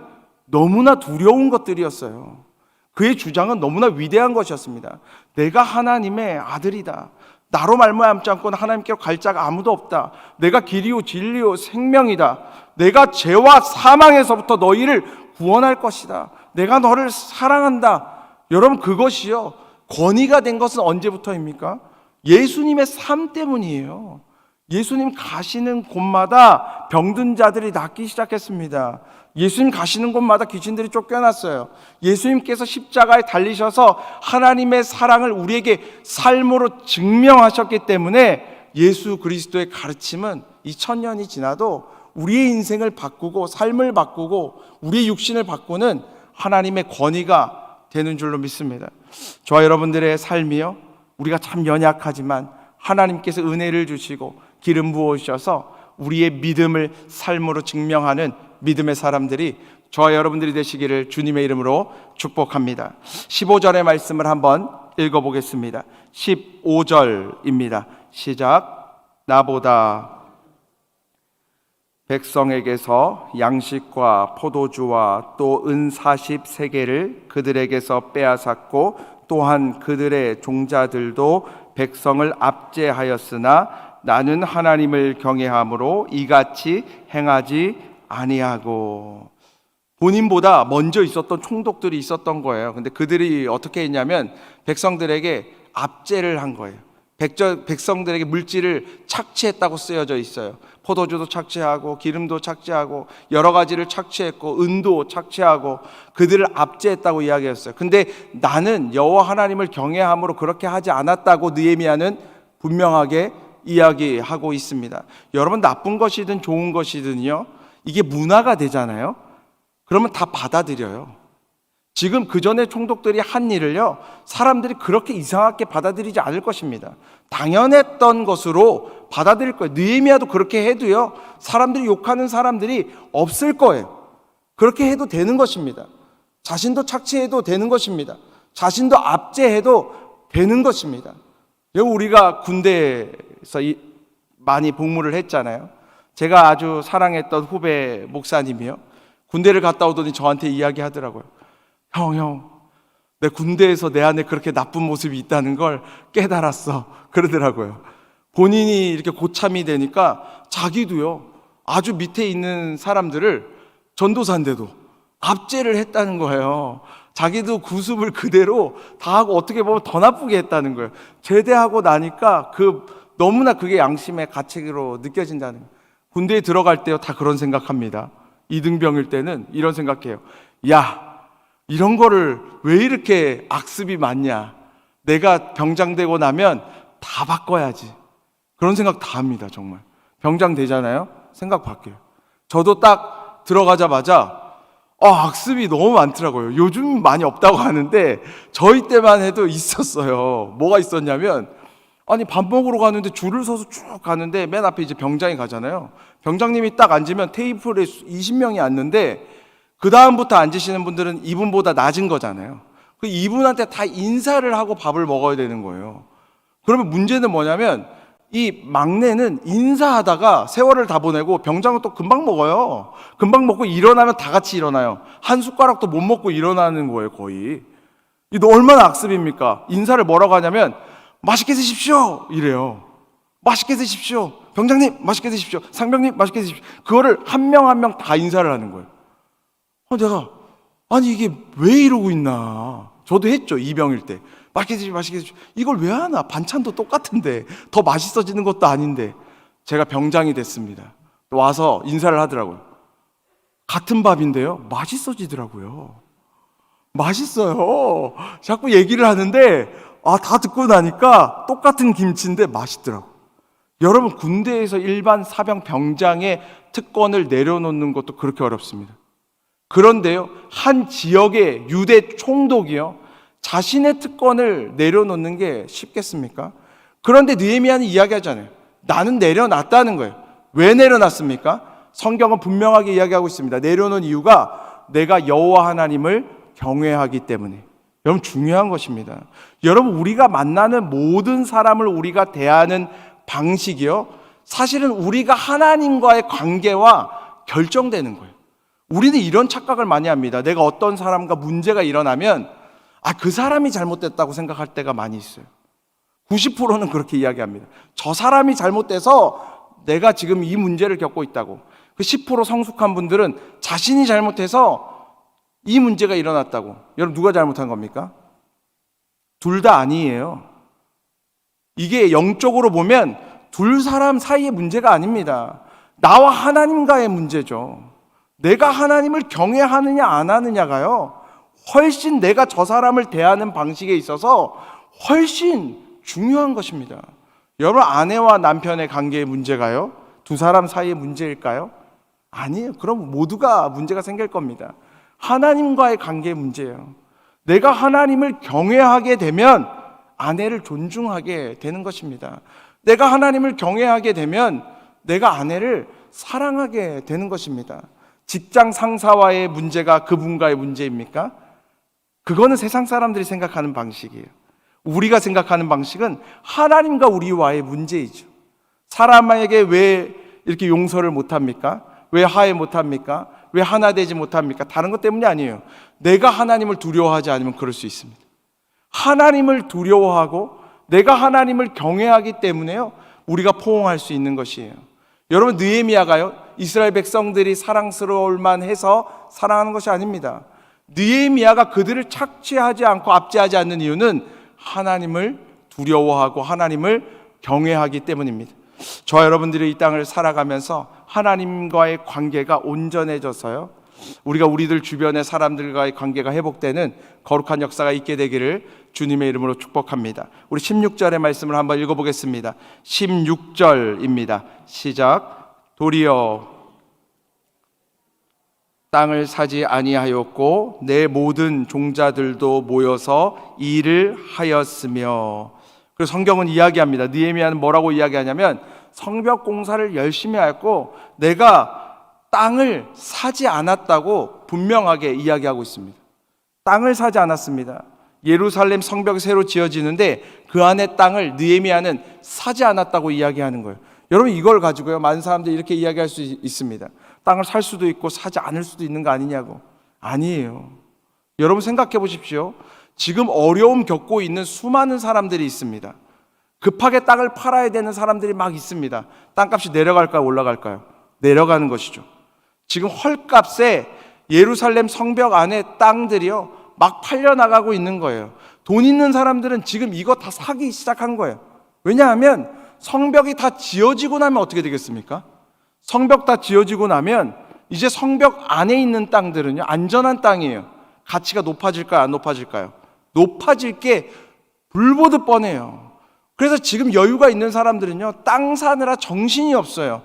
너무나 두려운 것들이었어요. 그의 주장은 너무나 위대한 것이었습니다. 내가 하나님의 아들이다. 나로 말미암지 않고는 하나님께로 갈 자가 아무도 없다. 내가 길이요 진리요 생명이다. 내가 죄와 사망에서부터 너희를 구원할 것이다. 내가 너를 사랑한다. 여러분, 그것이요, 권위가 된 것은 언제부터입니까? 예수님의 삶 때문이에요. 예수님 가시는 곳마다 병든 자들이 낫기 시작했습니다. 예수님 가시는 곳마다 귀신들이 쫓겨났어요. 예수님께서 십자가에 달리셔서 하나님의 사랑을 우리에게 삶으로 증명하셨기 때문에 예수 그리스도의 가르침은 2000년이 지나도 우리의 인생을 바꾸고 삶을 바꾸고 우리의 육신을 바꾸는 하나님의 권위가 되는 줄로 믿습니다. 저와 여러분들의 삶이요, 우리가 참 연약하지만 하나님께서 은혜를 주시고 기름 부어주셔서 우리의 믿음을 삶으로 증명하는 믿음의 사람들이 저와 여러분들이 되시기를 주님의 이름으로 축복합니다. 15절의 말씀을 한번 읽어보겠습니다. 15절입니다. 시작. 나보다 백성에게서 양식과 포도주와 또 은 40세겔을 그들에게서 빼앗았고 또한 그들의 종자들도 백성을 압제하였으나 나는 하나님을 경외함으로 이같이 행하지 아니하고. 본인보다 먼저 있었던 총독들이 있었던 거예요. 근데 그들이 어떻게 했냐면 백성들에게 압제를 한 거예요. 백성들에게 물질을 착취했다고 쓰여져 있어요. 포도주도 착취하고 기름도 착취하고 여러 가지를 착취했고 은도 착취하고 그들을 압제했다고 이야기했어요. 근데 나는 여호와 하나님을 경외함으로 그렇게 하지 않았다고 느헤미야는 분명하게 이야기하고 있습니다. 여러분, 나쁜 것이든 좋은 것이든요, 이게 문화가 되잖아요. 그러면 다 받아들여요. 지금 그 전에 총독들이 한 일을요, 사람들이 그렇게 이상하게 받아들이지 않을 것입니다. 당연했던 것으로 받아들일 거예요. 느헤미야도 그렇게 해도요, 사람들이 욕하는 사람들이 없을 거예요. 그렇게 해도 되는 것입니다. 자신도 착취해도 되는 것입니다. 자신도 압제해도 되는 것입니다. 여러분, 우리가 군대에서 많이 복무를 했잖아요. 제가 아주 사랑했던 후배 목사님이요, 군대를 갔다 오더니 저한테 이야기하더라고요. 형, 내 군대에서 내 안에 그렇게 나쁜 모습이 있다는 걸 깨달았어. 그러더라고요. 본인이 이렇게 고참이 되니까 자기도요, 아주 밑에 있는 사람들을 전도사인데도 압제를 했다는 거예요. 자기도 구습을 그대로 다 하고 어떻게 보면 더 나쁘게 했다는 거예요. 제대하고 나니까 너무나 그게 양심의 가책으로 느껴진다는 거예요. 군대에 들어갈 때요, 다 그런 생각합니다. 이등병일 때는 이런 생각해요. 야, 이런 거를 왜 이렇게 악습이 많냐? 내가 병장되고 나면 다 바꿔야지. 그런 생각 다 합니다. 정말 병장 되잖아요, 생각 바뀌어요. 저도 딱 들어가자마자 악습이 너무 많더라고요. 요즘 많이 없다고 하는데 저희 때만 해도 있었어요. 뭐가 있었냐면, 아니 밥 먹으러 가는데 줄을 서서 쭉 가는데 맨 앞에 이제 병장이 가잖아요. 병장님이 딱 앉으면 테이블에 20명이 앉는데 그 다음부터 앉으시는 분들은 이분보다 낮은 거잖아요. 그 이분한테 다 인사를 하고 밥을 먹어야 되는 거예요. 그러면 문제는 뭐냐면, 이 막내는 인사하다가 세월을 다 보내고 병장은 또 금방 먹어요. 금방 먹고 일어나면 다 같이 일어나요. 한 숟가락도 못 먹고 일어나는 거예요, 거의. 이거 얼마나 악습입니까? 인사를 뭐라고 하냐면, 맛있게 드십시오 이래요. 맛있게 드십시오. 병장님 맛있게 드십시오. 상병님 맛있게 드십시오. 그거를 한 명 한 명 다 인사를 하는 거예요. 내가 아니 이게 왜 이러고 있나. 저도 했죠, 이병일 때. 맛있게 드십시오, 맛있게 드십시오. 이걸 왜 하나? 반찬도 똑같은데, 더 맛있어지는 것도 아닌데. 제가 병장이 됐습니다. 와서 인사를 하더라고요. 같은 밥인데요, 맛있어지더라고요. 맛있어요. 자꾸 얘기를 하는데 다 듣고 나니까 똑같은 김치인데 맛있더라고요. 여러분, 군대에서 일반 사병 병장의 특권을 내려놓는 것도 그렇게 어렵습니다. 그런데요, 한 지역의 유대 총독이요, 자신의 특권을 내려놓는 게 쉽겠습니까? 그런데 느헤미야는 이야기하잖아요. 나는 내려놨다는 거예요. 왜 내려놨습니까? 성경은 분명하게 이야기하고 있습니다. 내려놓은 이유가 내가 여호와 하나님을 경외하기 때문에. 여러분 중요한 것입니다. 여러분 우리가 만나는 모든 사람을 우리가 대하는 방식이요, 사실은 우리가 하나님과의 관계와 결정되는 거예요. 우리는 이런 착각을 많이 합니다. 내가 어떤 사람과 문제가 일어나면 그 사람이 잘못됐다고 생각할 때가 많이 있어요. 90%는 그렇게 이야기합니다. 저 사람이 잘못돼서 내가 지금 이 문제를 겪고 있다고. 그 10% 성숙한 분들은 자신이 잘못해서 이 문제가 일어났다고. 여러분 누가 잘못한 겁니까? 둘 다 아니에요. 이게 영적으로 보면 둘 사람 사이의 문제가 아닙니다. 나와 하나님과의 문제죠. 내가 하나님을 경외하느냐 안 하느냐가요, 훨씬 내가 저 사람을 대하는 방식에 있어서 훨씬 중요한 것입니다. 여러분 아내와 남편의 관계의 문제가요, 두 사람 사이의 문제일까요? 아니에요. 그럼 모두가 문제가 생길 겁니다. 하나님과의 관계의 문제예요. 내가 하나님을 경외하게 되면 아내를 존중하게 되는 것입니다. 내가 하나님을 경외하게 되면 내가 아내를 사랑하게 되는 것입니다. 직장 상사와의 문제가 그분과의 문제입니까? 그거는 세상 사람들이 생각하는 방식이에요. 우리가 생각하는 방식은 하나님과 우리와의 문제이죠. 사람에게 왜 이렇게 용서를 못합니까? 왜 화해 못합니까? 왜 하나 되지 못합니까? 다른 것 때문이 아니에요. 내가 하나님을 두려워하지 않으면 그럴 수 있습니다. 하나님을 두려워하고 내가 하나님을 경외하기 때문에요, 우리가 포옹할 수 있는 것이에요. 여러분 느헤미야가요, 이스라엘 백성들이 사랑스러울 만해서 사랑하는 것이 아닙니다. 느헤미야가 그들을 착취하지 않고 압제하지 않는 이유는 하나님을 두려워하고 하나님을 경외하기 때문입니다. 저와 여러분들이 이 땅을 살아가면서 하나님과의 관계가 온전해져서요, 우리가 우리들 주변의 사람들과의 관계가 회복되는 거룩한 역사가 있게 되기를 주님의 이름으로 축복합니다. 우리 16절의 말씀을 한번 읽어보겠습니다. 16절입니다. 시작. 도리어 땅을 사지 아니하였고 내 모든 종자들도 모여서 일을 하였으며. 그래서 성경은 이야기합니다. 느헤미야는 뭐라고 이야기하냐면 성벽 공사를 열심히 하였고 내가 땅을 사지 않았다고 분명하게 이야기하고 있습니다. 땅을 사지 않았습니다. 예루살렘 성벽이 새로 지어지는데 그 안에 땅을 느헤미야는 사지 않았다고 이야기하는 거예요. 여러분 이걸 가지고요, 많은 사람들이 이렇게 이야기할 수 있습니다. 땅을 살 수도 있고 사지 않을 수도 있는 거 아니냐고. 아니에요. 여러분 생각해 보십시오. 지금 어려움 겪고 있는 수많은 사람들이 있습니다. 급하게 땅을 팔아야 되는 사람들이 막 있습니다. 땅값이 내려갈까요, 올라갈까요? 내려가는 것이죠. 지금 헐값에 예루살렘 성벽 안에 땅들이요 막 팔려나가고 있는 거예요. 돈 있는 사람들은 지금 이거 다 사기 시작한 거예요. 왜냐하면 성벽이 다 지어지고 나면 어떻게 되겠습니까? 성벽 다 지어지고 나면 이제 성벽 안에 있는 땅들은요 안전한 땅이에요. 가치가 높아질까요, 안 높아질까요? 높아질 게 불보듯 뻔해요. 그래서 지금 여유가 있는 사람들은요 땅 사느라 정신이 없어요.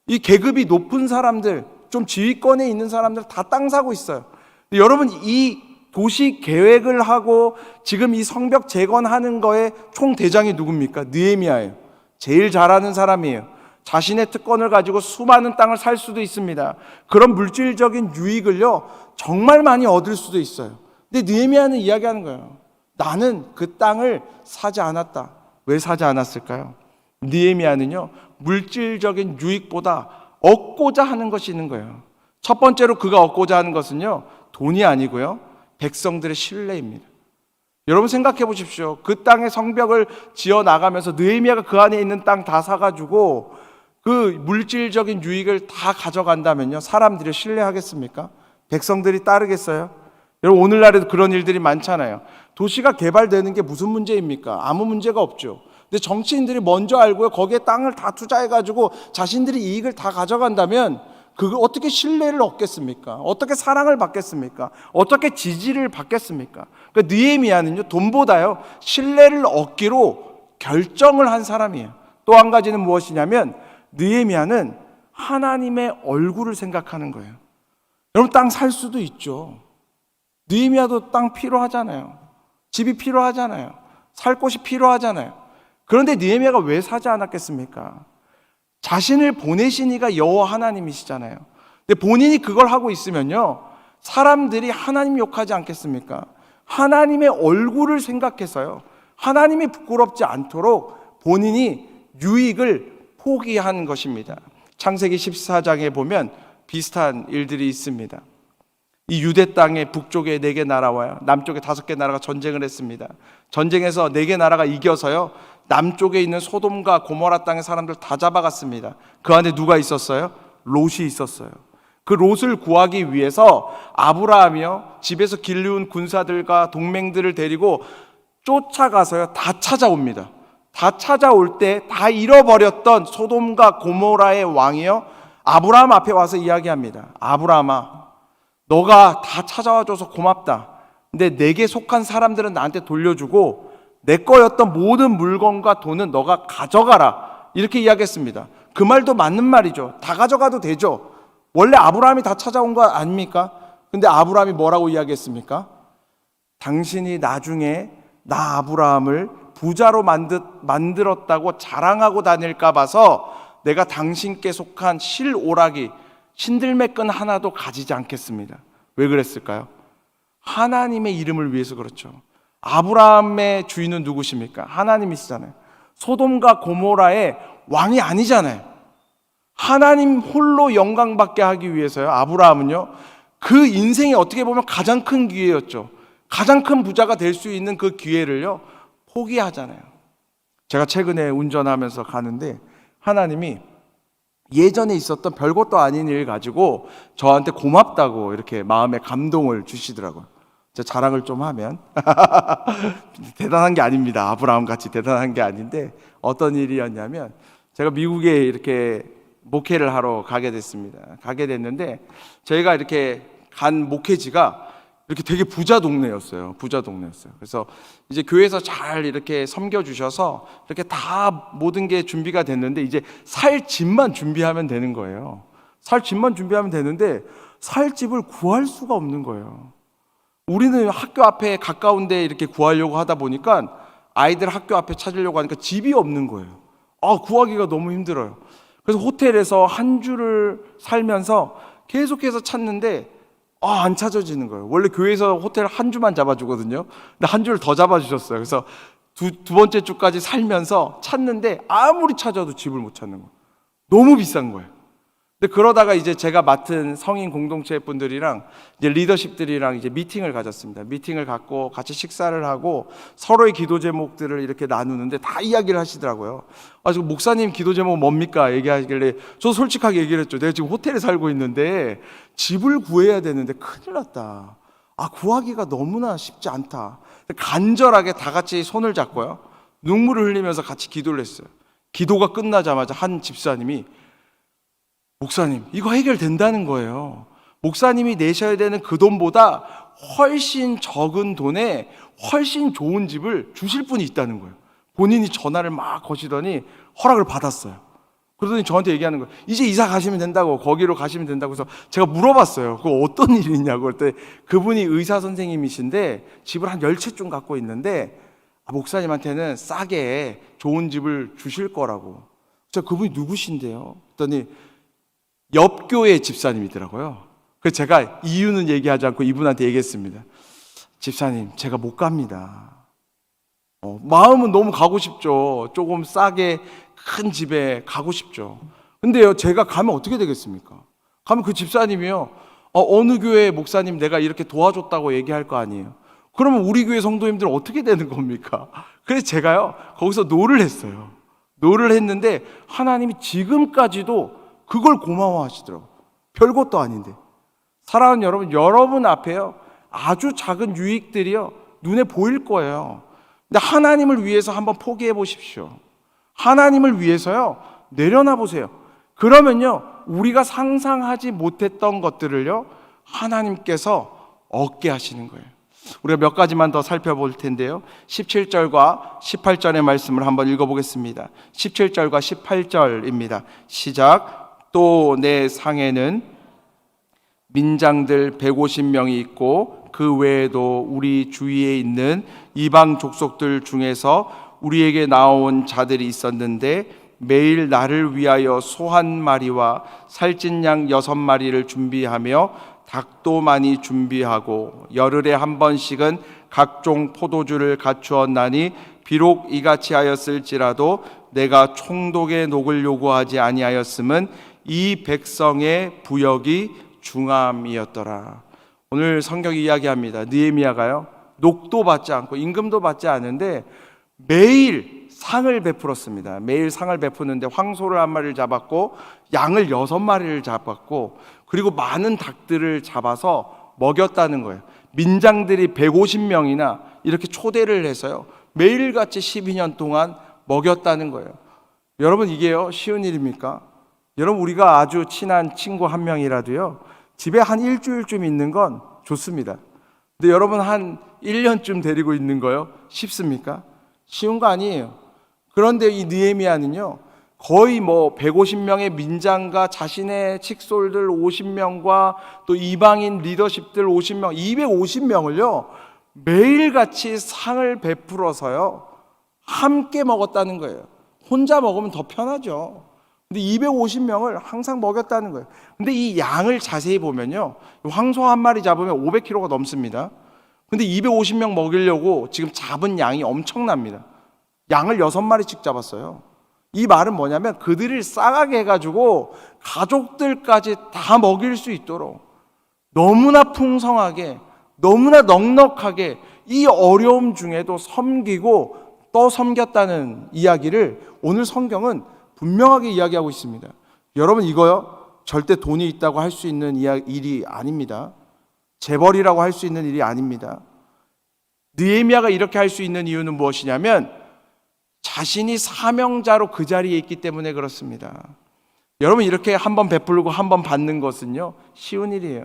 이 계급이 높은 사람들, 좀 지휘권에 있는 사람들 다 땅 사고 있어요. 근데 여러분 이 도시 계획을 하고 지금 이 성벽 재건하는 거에 총대장이 누굽니까? 느헤미야예요. 제일 잘하는 사람이에요. 자신의 특권을 가지고 수많은 땅을 살 수도 있습니다. 그런 물질적인 유익을요 정말 많이 얻을 수도 있어요. 근데 느헤미야는 이야기하는 거예요. 나는 그 땅을 사지 않았다. 왜 사지 않았을까요? 느헤미야는요 물질적인 유익보다 얻고자 하는 것이 있는 거예요. 첫 번째로 그가 얻고자 하는 것은요 돈이 아니고요 백성들의 신뢰입니다. 여러분 생각해 보십시오. 그 땅에 성벽을 지어 나가면서 느헤미야가 그 안에 있는 땅 다 사가지고 그 물질적인 유익을 다 가져간다면요 사람들이 신뢰하겠습니까? 백성들이 따르겠어요? 여러분 오늘날에도 그런 일들이 많잖아요. 도시가 개발되는 게 무슨 문제입니까? 아무 문제가 없죠. 근데 정치인들이 먼저 알고요 거기에 땅을 다 투자해가지고 자신들이 이익을 다 가져간다면 그걸 어떻게 신뢰를 얻겠습니까? 어떻게 사랑을 받겠습니까? 어떻게 지지를 받겠습니까? 그러니까 느헤미야는요 돈보다요 신뢰를 얻기로 결정을 한 사람이에요. 또 한 가지는 무엇이냐면 느헤미야는 하나님의 얼굴을 생각하는 거예요. 여러분 땅 살 수도 있죠. 느헤미야도 땅 필요하잖아요. 집이 필요하잖아요. 살 곳이 필요하잖아요. 그런데 느헤미야가 왜 사지 않았겠습니까? 자신을 보내신 이가 여호와 하나님이시잖아요. 근데 본인이 그걸 하고 있으면요 사람들이 하나님 욕하지 않겠습니까? 하나님의 얼굴을 생각해서요, 하나님이 부끄럽지 않도록 본인이 유익을 포기한 것입니다. 창세기 14장에 보면 비슷한 일들이 있습니다. 이 유대 땅의 북쪽에 4개 나라와요, 남쪽에 5개 나라가 전쟁을 했습니다. 전쟁에서 4개 나라가 이겨서요, 남쪽에 있는 소돔과 고모라 땅의 사람들 다 잡아갔습니다. 그 안에 누가 있었어요? 롯이 있었어요. 그 롯을 구하기 위해서 아브라함이요, 집에서 길르온 군사들과 동맹들을 데리고 쫓아가서요, 다 찾아옵니다. 다 찾아올 때 다 잃어버렸던 소돔과 고모라의 왕이요, 아브라함 앞에 와서 이야기합니다. 아브라함아, 너가 다 찾아와줘서 고맙다. 근데 내게 속한 사람들은 나한테 돌려주고 내 거였던 모든 물건과 돈은 너가 가져가라. 이렇게 이야기했습니다. 그 말도 맞는 말이죠. 다 가져가도 되죠. 원래 아브라함이 다 찾아온 거 아닙니까? 근데 아브라함이 뭐라고 이야기했습니까? 당신이 나중에 나 아브라함을 부자로 만들었다고 자랑하고 다닐까 봐서 내가 당신께 속한 실오라기, 신들매끈 하나도 가지지 않겠습니다. 왜 그랬을까요? 하나님의 이름을 위해서 그렇죠. 아브라함의 주인은 누구십니까? 하나님이시잖아요. 소돔과 고모라의 왕이 아니잖아요. 하나님 홀로 영광받게 하기 위해서요, 아브라함은요, 그 인생에 어떻게 보면 가장 큰 기회였죠. 가장 큰 부자가 될 수 있는 그 기회를요, 포기하잖아요. 제가 최근에 운전하면서 가는데 하나님이 예전에 있었던 별것도 아닌 일 가지고 저한테 고맙다고 이렇게 마음에 감동을 주시더라고요. 제가 자랑을 좀 하면 대단한 게 아닙니다. 아브라함 같이 대단한 게 아닌데, 어떤 일이었냐면 제가 미국에 이렇게 목회를 하러 가게 됐습니다. 가게 됐는데 저희가 이렇게 간 목회지가 이렇게 되게 부자 동네였어요. 부자 동네였어요. 그래서 이제 교회에서 잘 이렇게 섬겨주셔서 이렇게 다 모든 게 준비가 됐는데 이제 살 집만 준비하면 되는 거예요. 살 집만 준비하면 되는데 살 집을 구할 수가 없는 거예요. 우리는 학교 앞에 가까운데 이렇게 구하려고 하다 보니까 아이들 학교 앞에 찾으려고 하니까 집이 없는 거예요. 구하기가 너무 힘들어요. 그래서 호텔에서 한 주를 살면서 계속해서 찾는데 안 찾아지는 거예요. 원래 교회에서 호텔 한 주만 잡아주거든요. 근데 한 주를 더 잡아주셨어요. 그래서 두 번째 주까지 살면서 찾는데 아무리 찾아도 집을 못 찾는 거예요. 너무 비싼 거예요. 근데 그러다가 이제 제가 맡은 성인 공동체 분들이랑 이제 리더십들이랑 이제 미팅을 가졌습니다. 미팅을 갖고 같이 식사를 하고 서로의 기도 제목들을 이렇게 나누는데 다 이야기를 하시더라고요. 지금 목사님 기도 제목 뭡니까? 얘기하길래 저도 솔직하게 얘기를 했죠. 내가 지금 호텔에 살고 있는데 집을 구해야 되는데 큰일 났다. 구하기가 너무나 쉽지 않다. 간절하게 다 같이 손을 잡고요, 눈물을 흘리면서 같이 기도를 했어요. 기도가 끝나자마자 한 집사님이, 목사님, 이거 해결된다는 거예요. 목사님이 내셔야 되는 그 돈보다 훨씬 적은 돈에 훨씬 좋은 집을 주실 분이 있다는 거예요. 본인이 전화를 막 거시더니 허락을 받았어요. 그러더니 저한테 얘기하는 거예요. 이제 이사 가시면 된다고, 거기로 가시면 된다고 해서 제가 물어봤어요. 그거 어떤 일이냐고. 그때 그분이 의사 선생님이신데 집을 한 10채쯤 갖고 있는데 목사님한테는 싸게 좋은 집을 주실 거라고. 제가 그분이 누구신데요? 그랬더니 옆 교회 집사님이더라고요. 그래서 제가 이유는 얘기하지 않고 이분한테 얘기했습니다. 집사님, 제가 못 갑니다. 마음은 너무 가고 싶죠. 조금 싸게 큰 집에 가고 싶죠. 근데요, 제가 가면 어떻게 되겠습니까? 가면 그 집사님이요, 어느 교회 목사님 내가 이렇게 도와줬다고 얘기할 거 아니에요. 그러면 우리 교회 성도님들은 어떻게 되는 겁니까? 그래서 제가요, 거기서 노를 했어요. 노를 했는데 하나님이 지금까지도 그걸 고마워하시더라고요. 별것도 아닌데. 사랑하는 여러분 앞에요, 아주 작은 유익들이요, 눈에 보일 거예요. 근데 하나님을 위해서 한번 포기해 보십시오. 하나님을 위해서요, 내려놔 보세요. 그러면요, 우리가 상상하지 못했던 것들을요, 하나님께서 얻게 하시는 거예요. 우리가 몇 가지만 더 살펴볼 텐데요, 17절과 18절의 말씀을 한번 읽어보겠습니다. 17절과 18절입니다. 시작. 또 내 상에는 민장들 150명이 있고 그 외에도 우리 주위에 있는 이방 족속들 중에서 우리에게 나온 자들이 있었는데 매일 나를 위하여 소 한 마리와 살찐 양 6마리를 준비하며 닭도 많이 준비하고 열흘에 한 번씩은 각종 포도주를 갖추었나니 비록 이같이 하였을지라도 내가 총독의 녹을 요구하지 아니하였음은 이 백성의 부역이 중함이었더라. 오늘 성경이 이야기합니다. 느헤미야가요, 녹도 받지 않고 임금도 받지 않은데 매일 상을 베풀었습니다. 매일 상을 베푸는데 황소를 한 마리를 잡았고 양을 6마리를 잡았고 그리고 많은 닭들을 잡아서 먹였다는 거예요. 민장들이 150명이나 이렇게 초대를 해서요, 매일같이 12년 동안 먹였다는 거예요. 여러분, 이게요 쉬운 일입니까? 여러분, 우리가 아주 친한 친구 한 명이라도요 집에 한 일주일쯤 있는 건 좋습니다. 근데 여러분, 한 1년쯤 데리고 있는 거요 쉽습니까? 쉬운 거 아니에요. 그런데 이 느헤미야는요 거의 150명의 민장과 자신의 칙솔들 50명과 또 이방인 리더십들 50명, 250명을요 매일같이 상을 베풀어서요 함께 먹었다는 거예요. 혼자 먹으면 더 편하죠. 근데 250명을 항상 먹였다는 거예요. 근데 이 양을 자세히 보면요, 황소 한 마리 잡으면 500kg가 넘습니다. 근데 250명 먹이려고 지금 잡은 양이 엄청납니다. 양을 6마리씩 잡았어요. 이 말은 뭐냐면 그들을 싸가게 해가지고 가족들까지 다 먹일 수 있도록 너무나 풍성하게, 너무나 넉넉하게 이 어려움 중에도 섬기고 또 섬겼다는 이야기를 오늘 성경은 분명하게 이야기하고 있습니다. 여러분, 이거요 절대 돈이 있다고 할 수 있는 일이 아닙니다. 재벌이라고 할 수 있는 일이 아닙니다. 느헤미야가 이렇게 할 수 있는 이유는 무엇이냐면 자신이 사명자로 그 자리에 있기 때문에 그렇습니다. 여러분, 이렇게 한번 베풀고 한번 받는 것은요 쉬운 일이에요.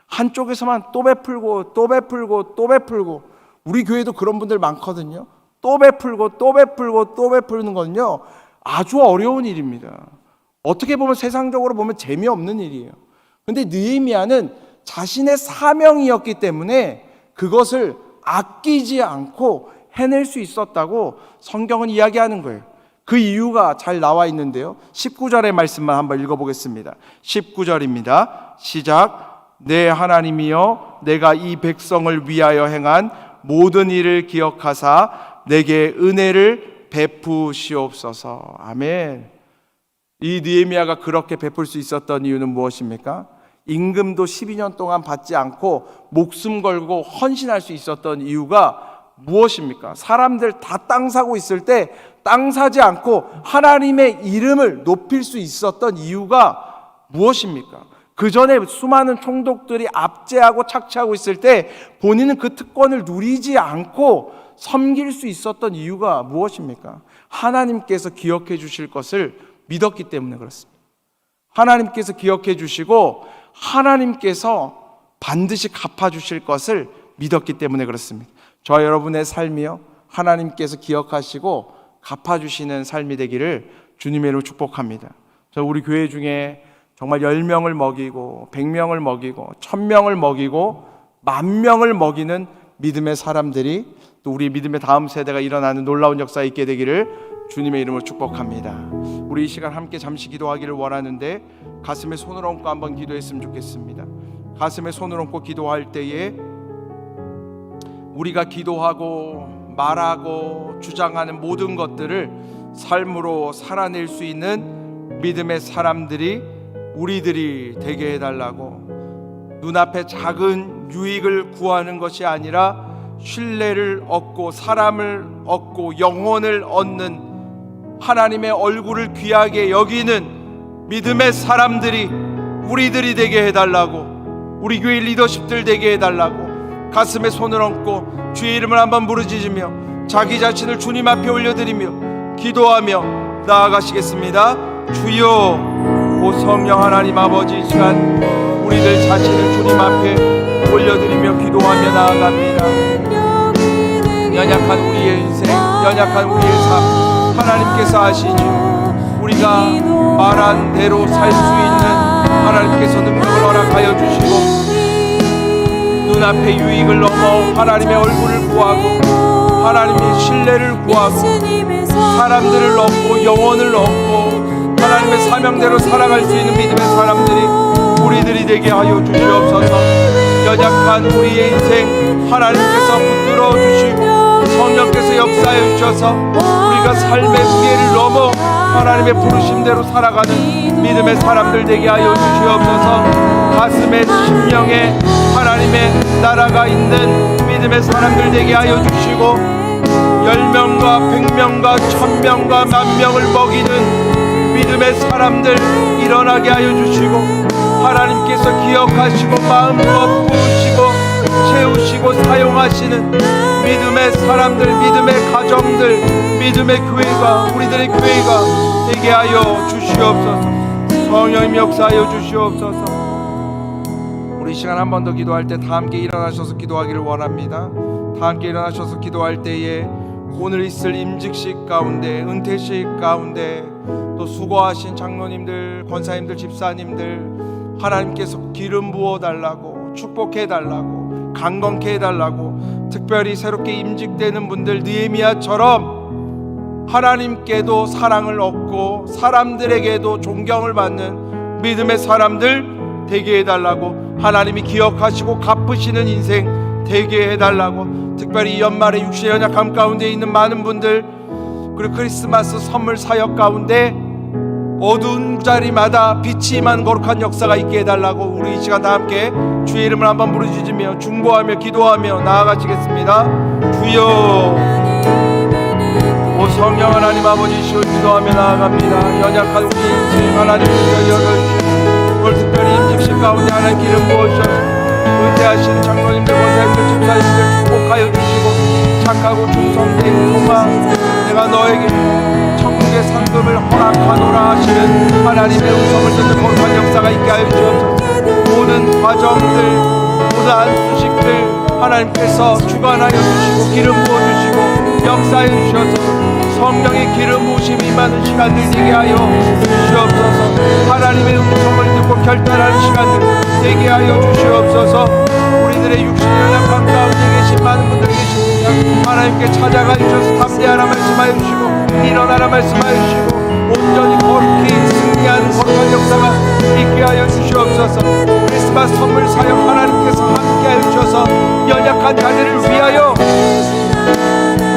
한쪽에서만 또 베풀고 또 베풀고 또 베풀고, 우리 교회도 그런 분들 많거든요. 또 베풀고 또 베풀고 또 베푸는 건요 아주 어려운 일입니다. 어떻게 보면 세상적으로 보면 재미없는 일이에요. 근데 느헤미야는 자신의 사명이었기 때문에 그것을 아끼지 않고 해낼 수 있었다고 성경은 이야기하는 거예요. 그 이유가 잘 나와 있는데요, 19절의 말씀만 한번 읽어보겠습니다. 19절입니다. 시작. 내 하나님이여, 내가 이 백성을 위하여 행한 모든 일을 기억하사 내게 은혜를 베푸시옵소서. 아멘. 이 느헤미야가 그렇게 베풀 수 있었던 이유는 무엇입니까? 임금도 12년 동안 받지 않고 목숨 걸고 헌신할 수 있었던 이유가 무엇입니까? 사람들 다 땅 사고 있을 때 땅 사지 않고 하나님의 이름을 높일 수 있었던 이유가 무엇입니까? 그 전에 수많은 총독들이 압제하고 착취하고 있을 때 본인은 그 특권을 누리지 않고 섬길 수 있었던 이유가 무엇입니까? 하나님께서 기억해 주실 것을 믿었기 때문에 그렇습니다. 하나님께서 기억해 주시고 하나님께서 반드시 갚아 주실 것을 믿었기 때문에 그렇습니다. 저와 여러분의 삶이요, 하나님께서 기억하시고 갚아주시는 삶이 되기를 주님의 이름으로 축복합니다. 저 우리 교회 중에 정말 10명을 먹이고 100명을 먹이고 1000명을 먹이고 10,000명을 먹이는 믿음의 사람들이, 또 우리 믿음의 다음 세대가 일어나는 놀라운 역사 있게 되기를 주님의 이름으로 축복합니다. 우리 이 시간 함께 잠시 기도하기를 원하는데 가슴에 손을 얹고 한번 기도했으면 좋겠습니다. 가슴에 손을 얹고 기도할 때에 우리가 기도하고 말하고 주장하는 모든 것들을 삶으로 살아낼 수 있는 믿음의 사람들이 우리들이 되게 해달라고, 눈앞에 작은 유익을 구하는 것이 아니라 신뢰를 얻고 사람을 얻고 영혼을 얻는 하나님의 얼굴을 귀하게 여기는 믿음의 사람들이 우리들이 되게 해달라고, 우리 교회 리더십들 되게 해달라고 가슴에 손을 얹고 주의 이름을 한번 부르짖으며 자기 자신을 주님 앞에 올려드리며 기도하며 나아가시겠습니다. 주여, 오 성령 하나님 아버지, 이 시간 우리들 자신을 주님 앞에 올려드리며 기도하며 나아갑니다. 연약한 우리의 인생, 연약한 우리의 삶 하나님께서 아시지. 우리가 말한 대로 살 수 있는 하나님께서 능력을 허락하여 주시고 눈앞의 유익을 넘어 하나님의 얼굴을 구하고 하나님의 신뢰를 구하고 사람들을 얻고 영혼을 얻고 하나님의 사명대로 살아갈 수 있는 믿음의 사람들이 우리들이 되게 하여 주시옵소서. 연약한 우리의 인생 하나님께서 붙들어 주시고 성령께서 역사해 주셔서 우리가 삶의 무게를 넘어 하나님의 부르심대로 살아가는 믿음의 사람들 되게 하여 주시옵소서. 가슴에 심령에 하나님의 나라가 있는 믿음의 사람들 되게 하여 주시고 10명과 100명과 1000명과 10,000명을 먹이는 믿음의 사람들 일어나게 하여 주시고 하나님께서 기억하시고 마음 부으시고 채우시고 사용하시는 믿음의 사람들, 믿음의 가정들, 믿음의 교회가 우리들의 교회가 되게 하여 주시옵소서. 성령님 역사하여 주시옵소서. 우리 시간 한 번 더 기도할 때 다 함께 일어나셔서 기도하기를 원합니다. 다 함께 일어나셔서 기도할 때에 오늘 있을 임직식 가운데, 은퇴식 가운데 또 수고하신 장로님들, 권사님들, 집사님들 하나님께서 기름 부어 달라고, 축복해 달라고, 강건케 해 달라고, 특별히 새롭게 임직되는 분들 느헤미야처럼 하나님께도 사랑을 얻고 사람들에게도 존경을 받는 믿음의 사람들 되게 해달라고, 하나님이 기억하시고 갚으시는 인생 되게 해달라고, 특별히 이 연말에 육신의 연약함 가운데 있는 많은 분들, 그리고 크리스마스 선물 사역 가운데 어두운 자리마다 빛이 임한 거룩한 역사가 있게 해달라고 우리 이 시간 다 함께 주의 이름을 한번 부르짖으며 중보하며 기도하며 나아가시겠습니다. 주여, 오 성령 하나님 아버지시여 기도하며 나아갑니다. 연약한 우리 인생 하나님 여겨주시고 오늘 특별히 임직식 가운데 하나님 기름 부어주셔서 은퇴하신 장로님들, 권사님들, 집사님들 축복하여 주시고 착하고 충성된 종아 내가 너에게 천국의 상급을 허락하노라 하시는 하나님의 음성을 듣는 거룩한 역사가 있게 하여 주옵소서. 모든 과정들, 모든 안수식들 하나님께서 주관하여 주시고 기름 부어주시고 역사해 주셔서 성령의 기름 부으심이 임하는 시간들 되게 하여 주시옵소서. 하나님의 음성을 듣고 결단하는 시간들 되게 하여 주시옵소서. 우리들의 육신의 연약함 가운데 계신 많은 분들 계십니다. 하나님께 찾아가 주셔서 담대하라 말씀하여 주시고 일어나라 말씀하여 주시고 온전히 거룩히 승리하는 거룩한 역사가 있게 하여 주시옵소서. 크리스마스 선물 사역 하나님께서 함께 하여 주셔서 연약한 자들을 위하여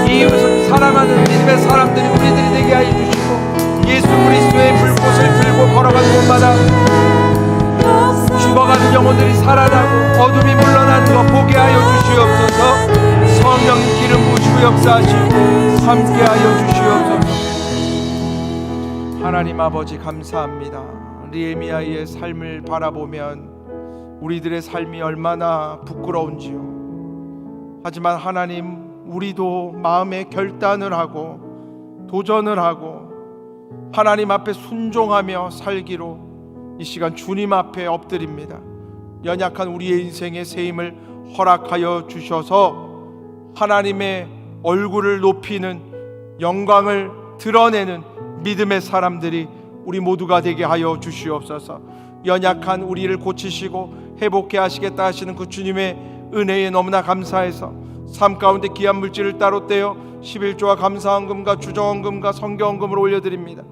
이웃을 사랑하는 믿음의 사람들이 우리들이 되게 하여 주시고 예수 그리스도의 불꽃을 들고 걸어가는 곳마다 죽어가는 영혼들이 살아나고 어둠이 물러나는 것 보게 하여 주시옵소서. 성령님 기름 부으시고 역사하시고 함께하여 주시옵소서. 하나님 아버지 감사합니다. 느헤미야의 삶을 바라보면 우리들의 삶이 얼마나 부끄러운지요. 하지만 하나님, 우리도 마음에 결단을 하고 도전을 하고 하나님 앞에 순종하며 살기로 이 시간 주님 앞에 엎드립니다. 연약한 우리의 인생의 새 힘을 허락하여 주셔서 하나님의 얼굴을 높이는 영광을 드러내는 믿음의 사람들이 우리 모두가 되게 하여 주시옵소서. 연약한 우리를 고치시고 회복해 하시겠다 하시는 그 주님의 은혜에 너무나 감사해서 삶 가운데 귀한 물질을 따로 떼어 11조와 감사헌금과 주정헌금과 성경헌금을 올려드립니다.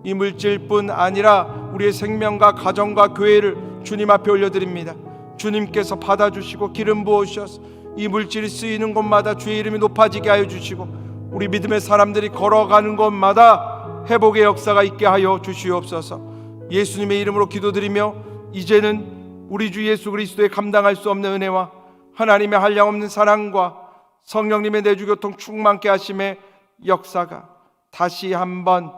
이 물질뿐 아니라 우리의 생명과 가정과 교회를 주님 앞에 올려드립니다. 주님께서 받아주시고 기름 부어주셔서 이 물질이 쓰이는 곳마다 주의 이름이 높아지게 하여 주시고 우리 믿음의 사람들이 걸어가는 곳마다 회복의 역사가 있게 하여 주시옵소서. 예수님의 이름으로 기도드리며 이제는 우리 주 예수 그리스도의 감당할 수 없는 은혜와 하나님의 한량없는 사랑과 성령님의 내주교통 충만케 하심의 역사가 다시 한번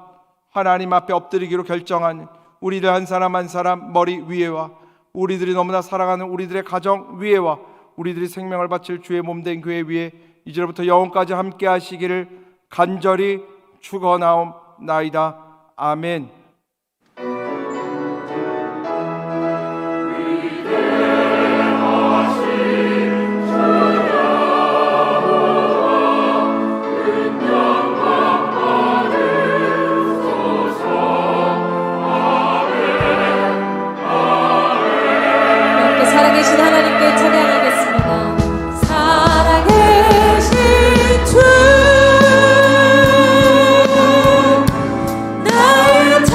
하나님 앞에 엎드리기로 결정한 우리들 한 사람 한 사람 머리 위에와 우리들이 너무나 사랑하는 우리들의 가정 위에와 우리들이 생명을 바칠 주의 몸된 교회 위에 이제부터 영원까지 함께 하시기를 간절히 축원하옵나이다. 아멘. 살아계신 하나님께 찬양하겠습니다. 살아계신 주 나의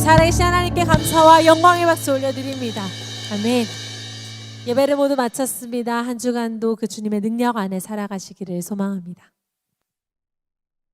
살아계신 하나님께 감사와 영광의 박수 올려드립니다. 아멘. 예배를 모두 마쳤습니다. 한 주간도 그 주님의 능력 안에 살아가시기를 소망합니다.